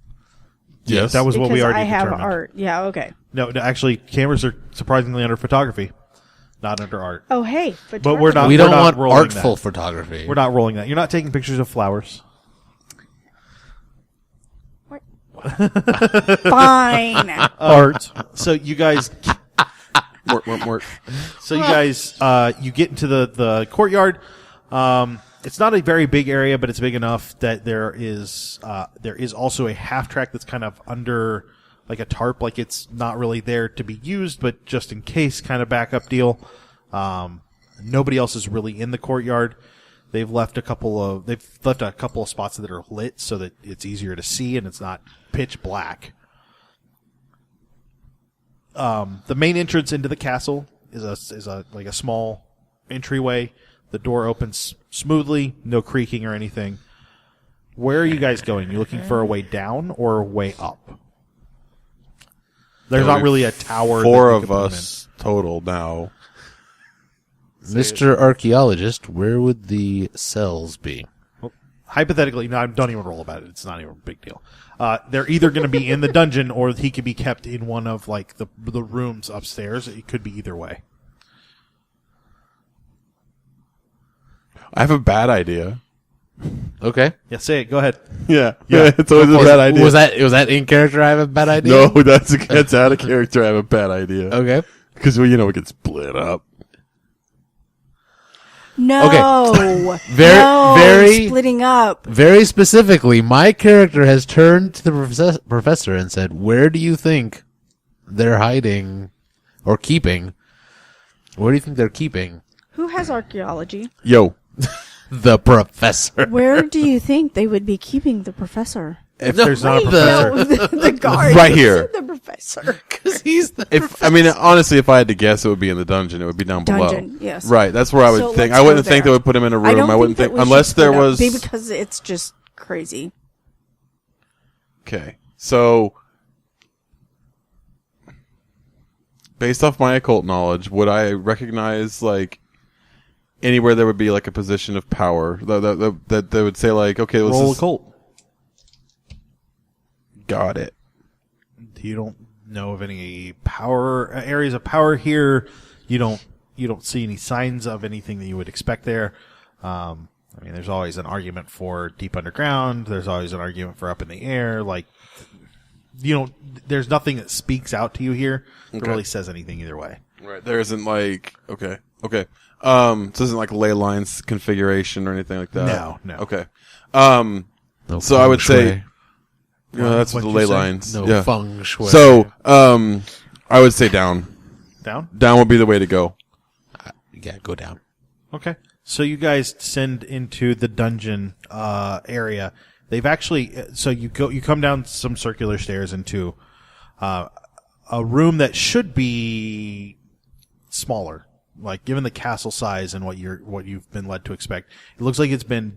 Yes.
That was
Because
what we already
I have
determined.
art. Yeah, okay.
No, actually, cameras are surprisingly under photography, not under art.
Oh, hey.
But we're not.
We
we're
don't
not
want
rolling
artful
that.
photography.
We're not rolling that. You're not taking pictures of flowers.
Fine.
Art.
So you guys.
Mort.
So you guys, you get into the courtyard. It's not a very big area, but it's big enough that there is also a half track that's kind of under like a tarp, like it's not really there to be used, but just in case kind of backup deal. Nobody else is really in the courtyard. They've left a couple of spots that are lit so that it's easier to see and it's not pitch black. The main entrance into the castle is a small entryway. The door opens smoothly, no creaking or anything. Where are you guys going? You looking for a way down or a way up? There's not really a tower.
Four
that you
of
can put them
us total now.
Mr. Archaeologist, where would the cells be?
in. Hypothetically, no, don't even roll about it. It's not even a big deal. They're either going to be in the dungeon or he could be kept in one of like the rooms upstairs. It could be either way.
I have a bad idea.
Okay.
Yeah, say it. Go ahead.
Yeah.
Yeah.
It's always a bad idea.
Was that in character? I have a bad idea.
No, that's out of character. I have a bad idea.
Okay.
Because, we get split up.
No.
Very
splitting up.
Very specifically, my character has turned to the professor and said, "Where do you think they're hiding or keeping? Where do you think they're keeping
Who has archaeology?
Yo.
the professor?"
Where do you think they would be keeping the professor?
If there's not a
Wait,
professor.
No, the guard.
Right here.
The professor.
Because he's the
Honestly, if I had to guess, it would be in the dungeon. It would be down
Dungeon,
below.
yes.
Right. That's where I would
So
think.
let's
I wouldn't
go
think
there.
they would put him in a room.
I don't
wouldn't
think
think
that we
unless
should
there
split up,
was.
because it's just crazy.
Okay. So, based off my occult knowledge, would I recognize like anywhere there would be like a position of power that they would say like, okay, let's
Roll
just-
occult.
Got it.
You don't know of any power areas of power here. You don't see any signs of anything that you would expect there. There's always an argument for deep underground. There's always an argument for up in the air. Like, there's nothing that speaks out to you here that really says anything either way.
Right. There isn't like okay. So it isn't like ley lines configuration or anything like that.
No.
Okay.
no
So I would
feng
say,
shui.
that's
What'd
the
you
ley
say?
lines.
No
Yeah.
feng shui.
So, I would say down.
Down?
Down would be the way to go.
yeah, go down.
Okay. So you guys descend into the dungeon area. They've actually you come down some circular stairs into a room that should be smaller. Like given the castle size and what you've been led to expect, it looks like it's been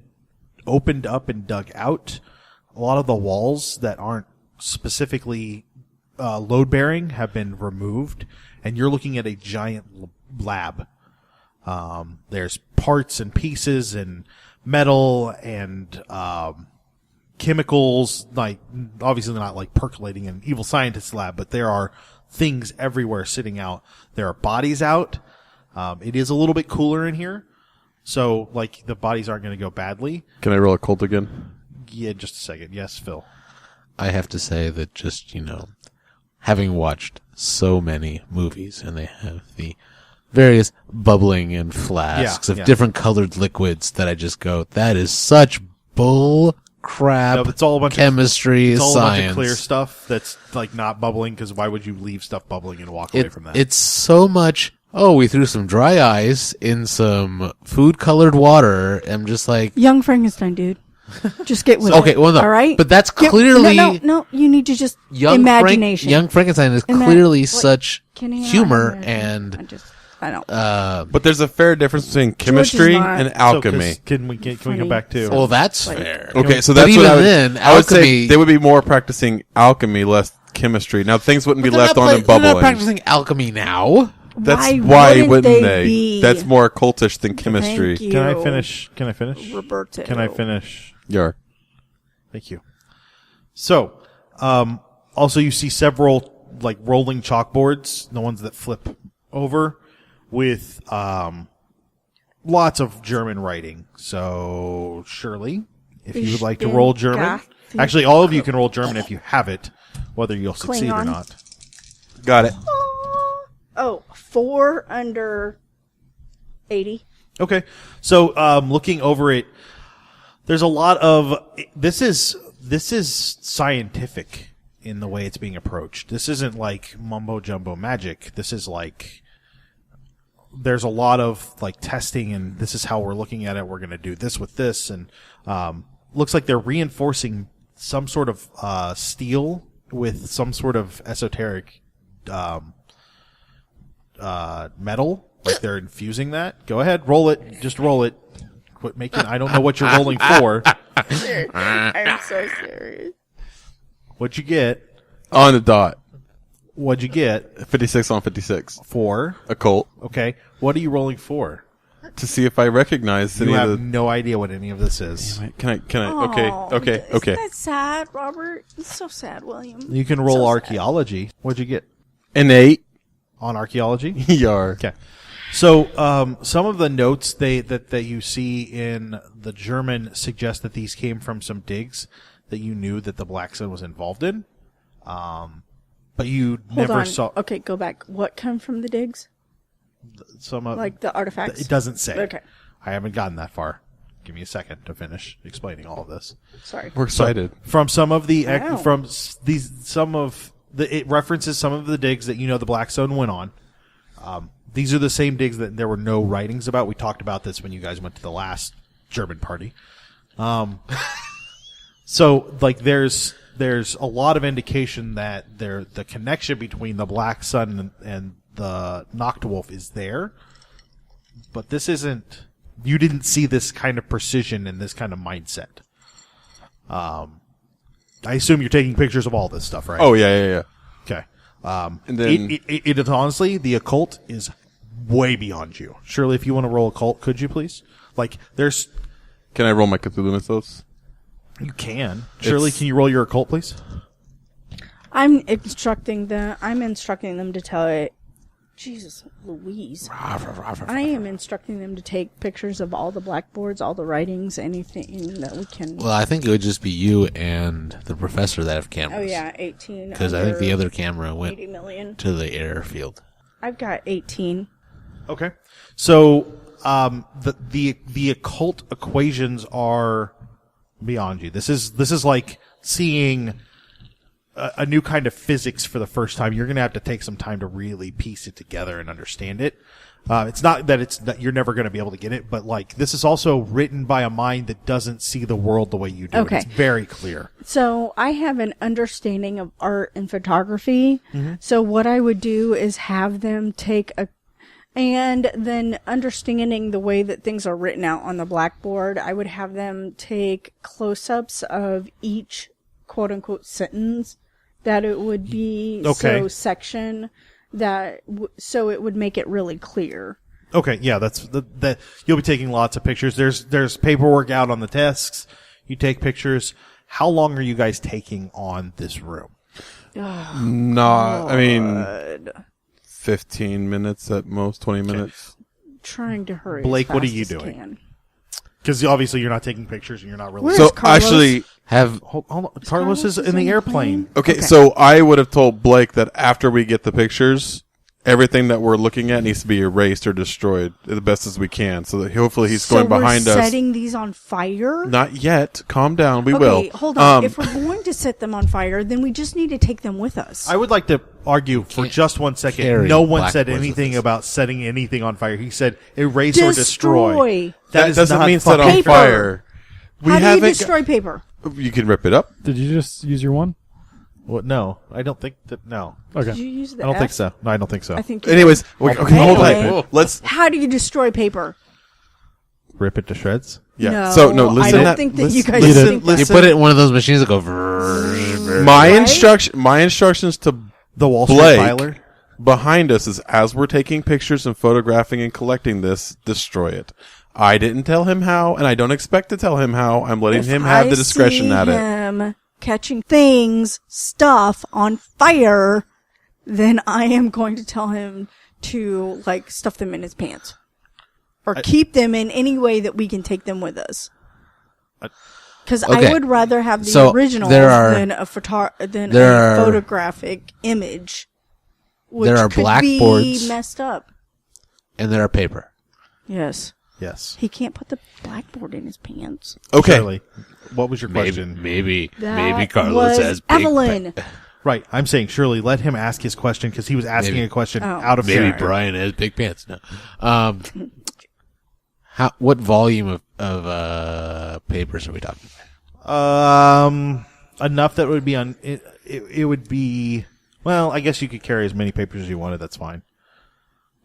opened up and dug out. A lot of the walls that aren't specifically load bearing have been removed, and you're looking at a giant lab. There's parts and pieces and metal and chemicals, like obviously not like percolating in an evil scientist's lab, but there are things everywhere sitting out. There are bodies out. It is a little bit cooler in here, so like the bodies aren't going to go badly.
Can I roll occult again?
Yeah, just a second. Yes, Phil.
I have to say that just, having watched so many movies and they have the various bubbling and flasks of different colored liquids that I just go, that is such bull crap.
No, it's all a bunch
chemistry,
of, it's all
science.
a bunch of clear stuff that's like not bubbling, because why would you leave stuff bubbling and walk away from that?
It's so much, we threw some dry ice in some food colored water. I'm just like,
Young Frankenstein, dude. Just get with it.
okay, well, no,
all right?
but that's clearly
No, you need to just
young
imagination.
Young Frankenstein is
Ima-
clearly
like,
such
can he not
humor
have
and
I don't.
But there's a fair difference between chemistry
not-
and
So,
alchemy.
can we come
Funny.
back to?
well, that's
Like-
fair.
Okay, so
But
that's what
even
I would,
then,
I would say
alchemy-
they would be more practicing alchemy, less chemistry. Now things wouldn't be
They're
left
not
on and
they're not
bubbling.
practicing alchemy now.
That's why wouldn't they?
be?
That's more occultish than chemistry.
Thank you.
Can I finish? Can I finish?
Roberto.
Can I finish?
Yar.
Thank you. So, also you see several like rolling chalkboards, the ones that flip over, with lots of German writing. So, Shirley, if you would like to roll German, actually all of you can roll German if you have it, whether you'll succeed or
Klingon.
not.
Got it.
Oh, 4 under 80.
Okay. So, looking over it, there's a lot of this is scientific in the way it's being approached. This isn't like mumbo jumbo magic. This is like there's a lot of like testing, and this is how we're looking at it. We're going to do this with this, and looks like they're reinforcing some sort of steel with some sort of esoteric metal. Like they're infusing that. Go ahead, roll it. Just roll it. Quit making. I don't know what you're rolling for.
I'm so serious.
What'd you get?
On the dot.
What'd you get
56 on 56.
for?
Occult.
Okay. What are you rolling for?
To see if I recognize
You
any
have
of the...
no idea what any of this is.
Can I? Okay.
Isn't that sad, Robert? It's so sad, William.
You can roll
So sad.
archaeology. What'd you get
An 8.
on archaeology?
Yar.
Okay. So, some of the notes that you see in the German suggest that these came from some digs that you knew that the Black Sun was involved in. But you
Hold
never
on.
saw
Okay, go back. What come from the digs?
some of
Like the artifacts?
It doesn't say.
Okay.
I haven't gotten that far. Give me a second to finish explaining all of this.
Sorry.
We're excited.
From some of the
Wow.
it references some of the digs that the Black Stone went on. These are the same digs that there were no writings about. We talked about this when you guys went to the last German party. So like there's a lot of indication that the connection between the Black Sun and the Nachtwolf is there, but this isn't. You didn't see this kind of precision and this kind of mindset. I assume you're taking pictures of all this stuff, right?
Oh, yeah.
Okay.
And then-
it is honestly, the occult is way beyond you. Shirley, if you want to roll occult, could you please? Like,
Can I roll my Cthulhu Mythos?
you can. Shirley, can you roll your occult, please?
I'm instructing them to tell it. Jesus Louise. I am instructing them to take pictures of all the blackboards, all the writings, anything that we can.
Well, I think it would just be you and the professor that have cameras.
Oh yeah, 18.
Because I think the
under
other camera went
80 million.
to the airfield.
I've got 18.
Okay. So, the occult equations are beyond you. This is like seeing a new kind of physics for the first time. You're going to have to take some time to really piece it together and understand it. It's not that you're never going to be able to get it, but like this is also written by a mind that doesn't see the world the way you do.
Okay.
It's very clear.
So I have an understanding of art and photography. So what I would do is have them and then understanding the way that things are written out on the blackboard, I would have them take close-ups of each quote-unquote sentence that it would be,
Okay.
so section that so it would make it really clear.
Okay, yeah, you'll be taking lots of pictures. There's paperwork out on the desks. You take pictures. How long are you guys taking on this room?
Not, I mean, 15 minutes at most, 20 minutes.
Trying to hurry.
Blake,
as
what are
fast
you
as
doing?
can.
Because obviously you're not taking pictures and you're not really.
Where's
So
Carlos?
actually,
Hold on. Carlos is in the airplane.
okay, so I would have told Blake that after we get the pictures, everything that we're looking at needs to be erased or destroyed the best as we can. So that hopefully he's going behind us.
Setting these on fire?
Not yet. Calm down. We
Okay,
will.
hold on. If we're going to set them on fire, then we just need to take them with us.
I would like to argue for just 1 second.
carry
No one said
blackboards with
anything
us.
about setting anything on fire. He said erase or destroy.
That
is
doesn't
not
mean set on
fucking-
Paper.
fire. We
How do you
haven't.
destroy paper?
You can rip it up.
Did you just use your one?
What? No, I don't think that. No,
Okay.
Did you use the
I don't
F?
think so. No, I don't think so.
I think. you
Anyways, okay, hold
Anyway.
on. Let's.
How do you destroy paper?
Rip it to shreds.
Yeah.
No,
So no, listen.
I don't think that you guys
listen,
think that.
You
listen.
put it in one of those machines that go. Vrrr,
My
Right?
My instructions to
The Wall Street
Blake
Filer.
behind us is as we're taking pictures and photographing and collecting this, destroy it. I didn't tell him how, and I don't expect to tell him how. I'm letting
If
him have
I
the discretion
see
at it.
him catching things, stuff on fire, then I am going to tell him to like stuff them in his pants, or keep them in any way that we can take them with us. Because
Okay.
I would rather have the
So,
original
there are-
than a
there are-
photographic image, which
There are
could
blackboards.
be messed up.
and there are paper.
Yes,
Yes.
he can't put the blackboard in his pants.
Okay.
Shirley, what was your question?
Maybe
That was Evelyn.
Right. I'm saying, Shirley, let him ask his question because he was asking
Maybe.
a question
Oh.
out of
Maybe
character.
Brian has big pants. No. What volume of papers are we talking about?
Enough that would be on. It would be. Well, I guess you could carry as many papers as you wanted. That's fine.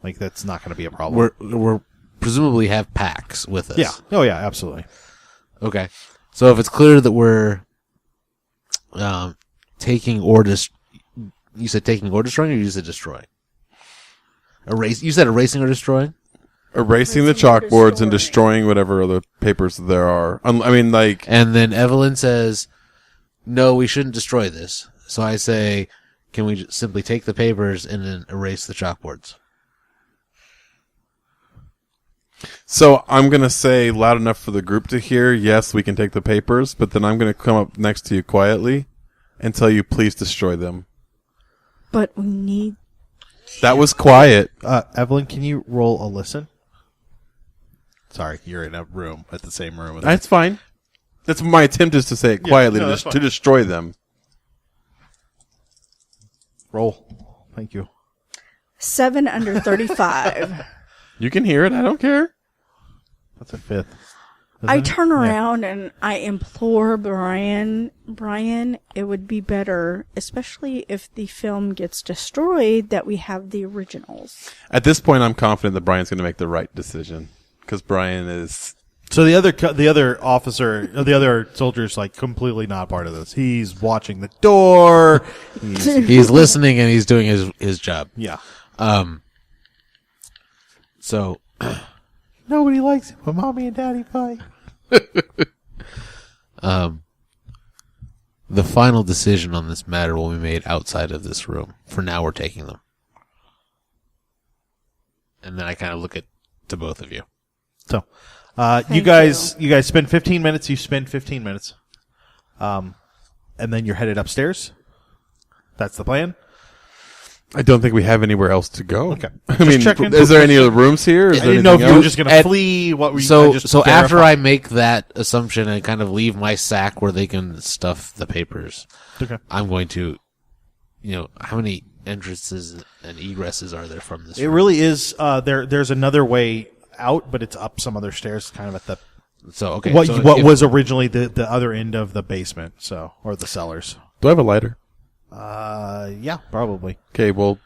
Like that's not going to be a problem.
We're presumably have packs with us.
Yeah. Oh yeah. Absolutely.
Okay. So if it's clear that we're taking or you said taking or destroying, or you said destroying? You said erasing or destroying?
Erasing the
Erasing or
chalkboards and
destroying.
destroying whatever other papers there are. I mean, like,
And then Evelyn says, "No, we shouldn't destroy this." So I say, "Can we just simply take the papers and then erase the chalkboards?"
so I'm going to say loud enough for the group to hear, yes, we can take the papers, but then I'm going to come up next to you quietly and tell you, please destroy them.
But we need.
That was quiet.
Evelyn, can you roll a listen? Sorry, you're in a room at the same room. With
That's fine. That's my attempt is to say it quietly
no, that's
to
fine.
destroy them.
roll. Thank you.
7 under 35.
You can hear it. I don't care.
That's a fifth.
I turn around and I implore Brian, it would be better, especially if the film gets destroyed, that we have the originals.
At this point, I'm confident that Brian's going to make the right decision because Brian is.
So the other officer, the other soldier's like completely not part of this. He's watching the door.
He's listening and he's doing his job.
Yeah.
So
Nobody likes it when mommy and daddy fight.
the final decision on this matter will be made outside of this room. For now, we're taking them. And then I kind of look to both of you.
So, you
Thank
guys spend 15 minutes. You spend 15 minutes. And then you're headed upstairs. That's the plan.
I don't think we have anywhere else to go.
Okay.
I mean,
checking.
is there any other rooms here? Is
I
there
didn't know if
anything
you were
else?
just going to flee. What were you?
So
just
after
verify.
I make that assumption and kind of leave my sack where they can stuff the papers,
Okay.
I'm going to, how many entrances and egresses are there from this
It
room?
really is. There's another way out, but it's up some other stairs, kind of at the
So okay,
what
so
what
if-
was originally the other end of the basement, so or the cellars.
Do I have a lighter?
Yeah, probably.
Okay, well,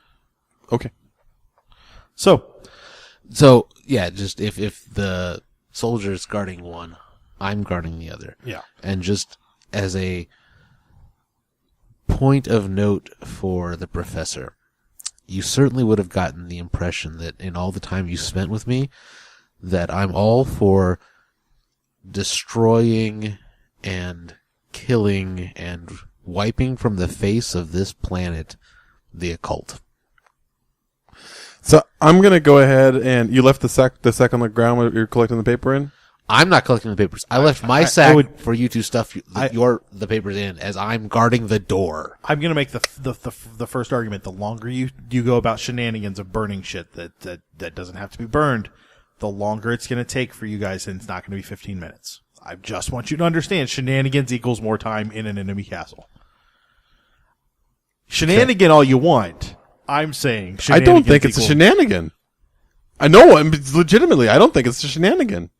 okay.
So
So yeah, just if the soldier's guarding one, I'm guarding the other.
yeah,
And just as a point of note for the professor, you certainly would have gotten the impression that in all the time you spent with me, that I'm all for destroying and killing and wiping from the face of this planet the occult.
So I'm going to go ahead and you left the sack on the ground where you're collecting the paper in?
I'm not collecting the papers. I left my sack for you to stuff the papers in as I'm guarding the door.
I'm gonna make the first argument. The longer you go about shenanigans of burning shit that doesn't have to be burned, the longer it's gonna take for you guys, and it's not gonna be 15 minutes. I just want you to understand: shenanigans equals more time in an enemy castle. Shenanigan all you want. I'm saying
I don't think it's a shenanigan. I know, legitimately, I don't think it's a shenanigan.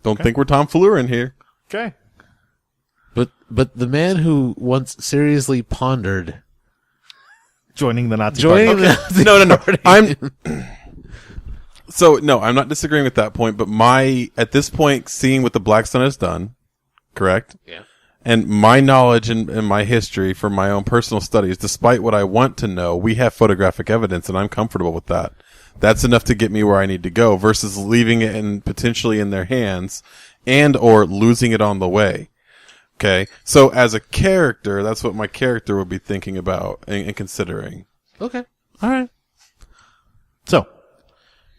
Don't think we're tomfoolery here.
Okay.
But the man who once seriously pondered
joining the Nazi party. Okay.
No. I'm not disagreeing with that point, but at this point, seeing what the Black Sun has done, correct?
Yeah.
And my knowledge and my history from my own personal studies, despite what I want to know, we have photographic evidence, and I'm comfortable with that. That's enough to get me where I need to go versus leaving it potentially in their hands and or losing it on the way. Okay. So as a character, that's what my character would be thinking about and considering.
Okay. All right.
So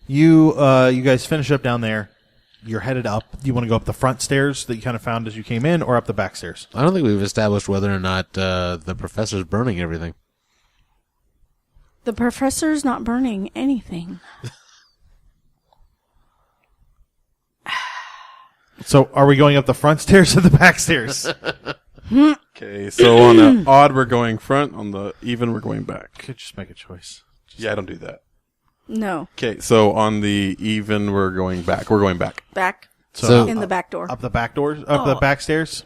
you guys finish up down there. You're headed up. You want to go up the front stairs that you kind of found as you came in or up the back stairs?
I don't think we've established whether or not the professor's burning everything.
The professor's not burning anything.
So, are we going up the front stairs or the back stairs?
Okay, so on the odd, we're going front. On the even, we're going back.
Could just make a choice.
Yeah, I don't do that.
No.
Okay, so on the even, we're going back. We're going back.
Back.
So
In the back door.
Up the back doors? Up the back stairs?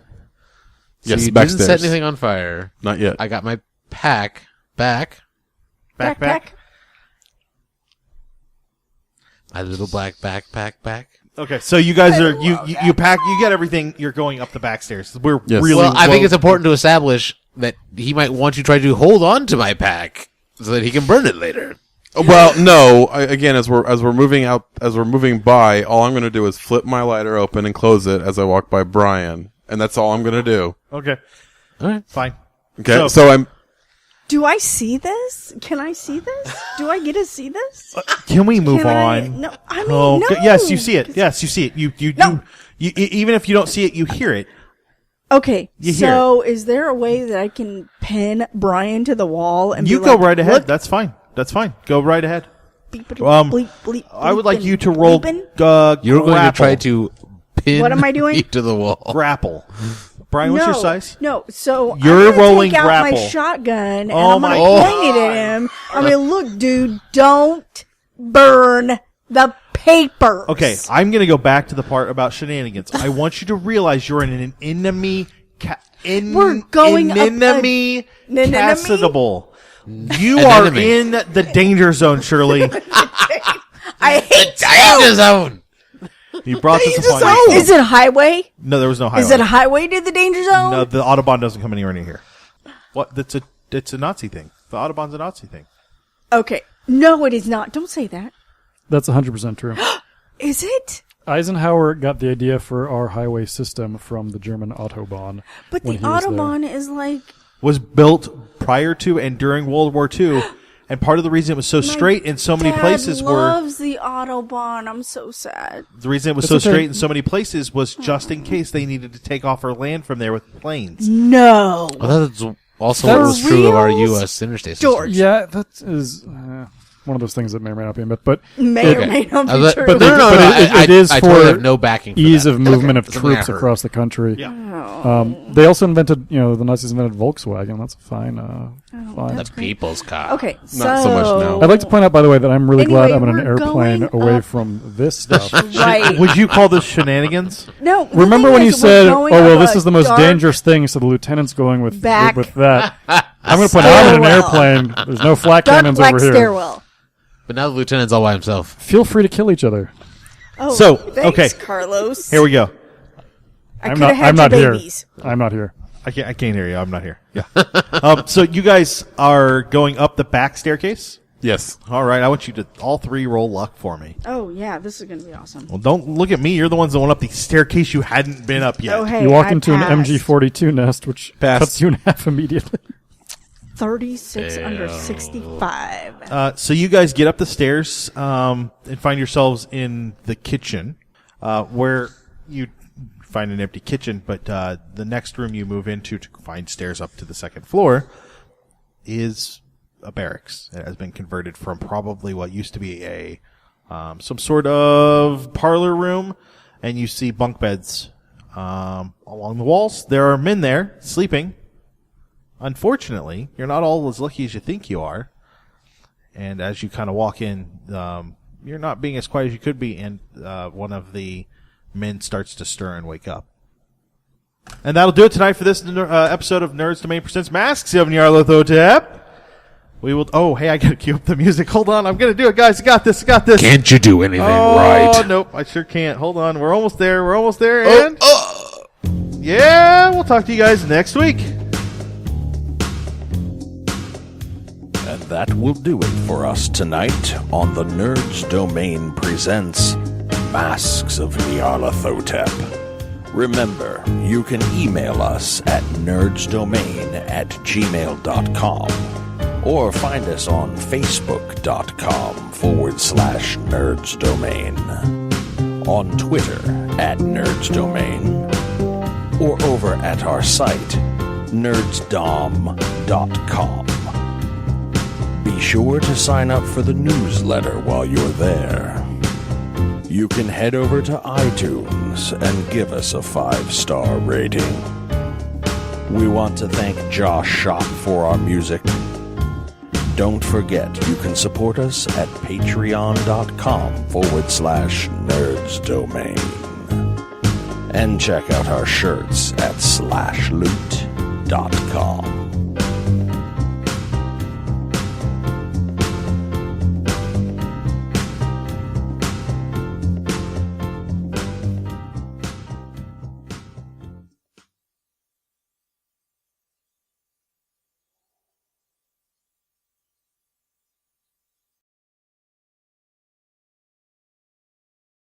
So
Yes,
you
back
didn't
stairs.
set anything on fire.
Not yet.
I got my pack back.
Back.
My little black backpack back.
Okay, so you guys are you pack, you get everything. You're going up the back stairs. We're
Yes.
really.
Well, I think it's important to establish that he might want you to try to hold on to my pack so that he can burn it later.
Well, no. Again, as we're moving by, all I'm going to do is flip my lighter open and close it as I walk by Brian, and that's all I'm going to do.
Okay,
All right.
fine.
Okay, so I'm.
Do I see this? Can I see this? Do I get to see this?
Can we move
Can I-
on?
No, I mean,
Oh,
no.
yes, you see it. Yes, you see it. You
No.
even if you don't see it, you hear it.
Okay,
You hear
so is there a way that I can pin Brian to the wall and
You
be
go
like,
right ahead.
Look,
That's fine. That's fine. Go right ahead.
bleep,
Um,
bleep,
I would like
bleeping,
you to roll.
bleeping?
You're going to
grapple.
try to pin
What am I doing?
me to the wall.
grapple. Brian, what's your size?
No, so
You're
I'm gonna
rolling
take out
grapple.
my shotgun and
Oh
I'm
my
gonna point it at him. I mean, look, dude, don't burn the paper.
Okay, I'm going to go back to the part about shenanigans. I want you to realize you're in an enemy.
We're going up
enemy
an enemy?
castle. You
An
are
enemy.
in the danger zone, Shirley.
I hate
Danger zone!
You brought this
danger
upon
zone.
yourself.
Is it a highway?
No, there was no highway.
Is it a highway to the danger zone?
No, the Autobahn doesn't come anywhere near here. What? It's a Nazi thing. The Autobahn's a Nazi thing.
Okay. No, it is not. Don't say that.
That's 100% true.
Is it?
Eisenhower got the idea for our highway system from the German Autobahn.
But the
when he was there.
Autobahn is like
Was built prior to and during World War II, and part of the reason it was so straight in so many
Dad
places
loves the Autobahn. I'm so sad.
the reason it was
It's
so
okay.
straight in so many places was just in case they needed to take off or land from there with planes.
No.
Well, that's also
That
what was
was
true of our
reals?
U.S. interstate
George.
system.
Yeah, that is one of those things that may or may not be a myth, but
May or
Okay.
may not be
But
true.
no,
But it is
I
for
totally have no backing for
ease
that.
of movement of
Something I
troops
heard.
across the country.
Yeah.
They also invented, the Nazis invented Volkswagen. That's a fine. fine.
The people's car.
Okay,
Not so much now.
I'd like to point out, by the way, that I'm really glad
Anyway,
I'm in an
we're
airplane
going
away
up-
from this stuff.
Right.
Would you call this shenanigans?
No. the
Remember
thing
when you
is, we're
said, "Oh
going
well,
up
this
a
is the most
dark-
dangerous thing," so the lieutenant's going with
Back.
with that. I'm going to point out I'm in an
Stairwell.
airplane. There's no flak
dark
cannons
black
over here.
stairwell.
But now the lieutenant's all by himself.
Feel free to kill each other.
Oh,
So,
thanks,
okay.
Carlos.
Here we go.
I
I'm
could
not.
have had
I'm not
your
here.
babies.
I'm not here.
I can't hear you. I'm not here. Yeah. So you guys are going up the back staircase.
Yes.
All right, I want you to all three roll luck for me.
Oh, yeah, this is going to be awesome.
Well, don't look at me. You're the ones that went up the staircase you hadn't been up yet.
Oh, hey,
You walk
I
into
passed.
an MG42 nest, which
Pass.
cuts you in half immediately.
36 under 65.
So you guys get up the stairs and find yourselves in the kitchen, where you find an empty kitchen, but the next room you move into to find stairs up to the second floor is a barracks. It has been converted from probably what used to be a some sort of parlor room, and you see bunk beds along the walls. There are men there sleeping. Unfortunately, you're not all as lucky as you think you are. And as you kind of walk in, you're not being as quiet as you could be, and one of the men starts to stir and wake up. And that'll do it tonight for this episode of Nerds Domain Presents Masks. Nyarlathotep. We will. Oh, hey, I gotta cue up the music. Hold on, I'm gonna do it, guys. I got this.
Can't you do anything right?
Oh, nope, I sure can't. Hold on, we're almost there. And yeah, we'll talk to you guys next week.
And that will do it for us tonight on the Nerds Domain Presents Masks of Nyarlathotep. Remember, you can email us at nerdsdomain@gmail.com or find us on facebook.com/nerdsdomain, on Twitter @nerdsdomain, or over at our site nerdsdom.com. Be sure to sign up for the newsletter while you're there. You can head over to iTunes and give us a 5-star rating. We want to thank Josh Schott for our music. Don't forget, you can support us at patreon.com/nerdsdomain. And check out our shirts at slashloot.com.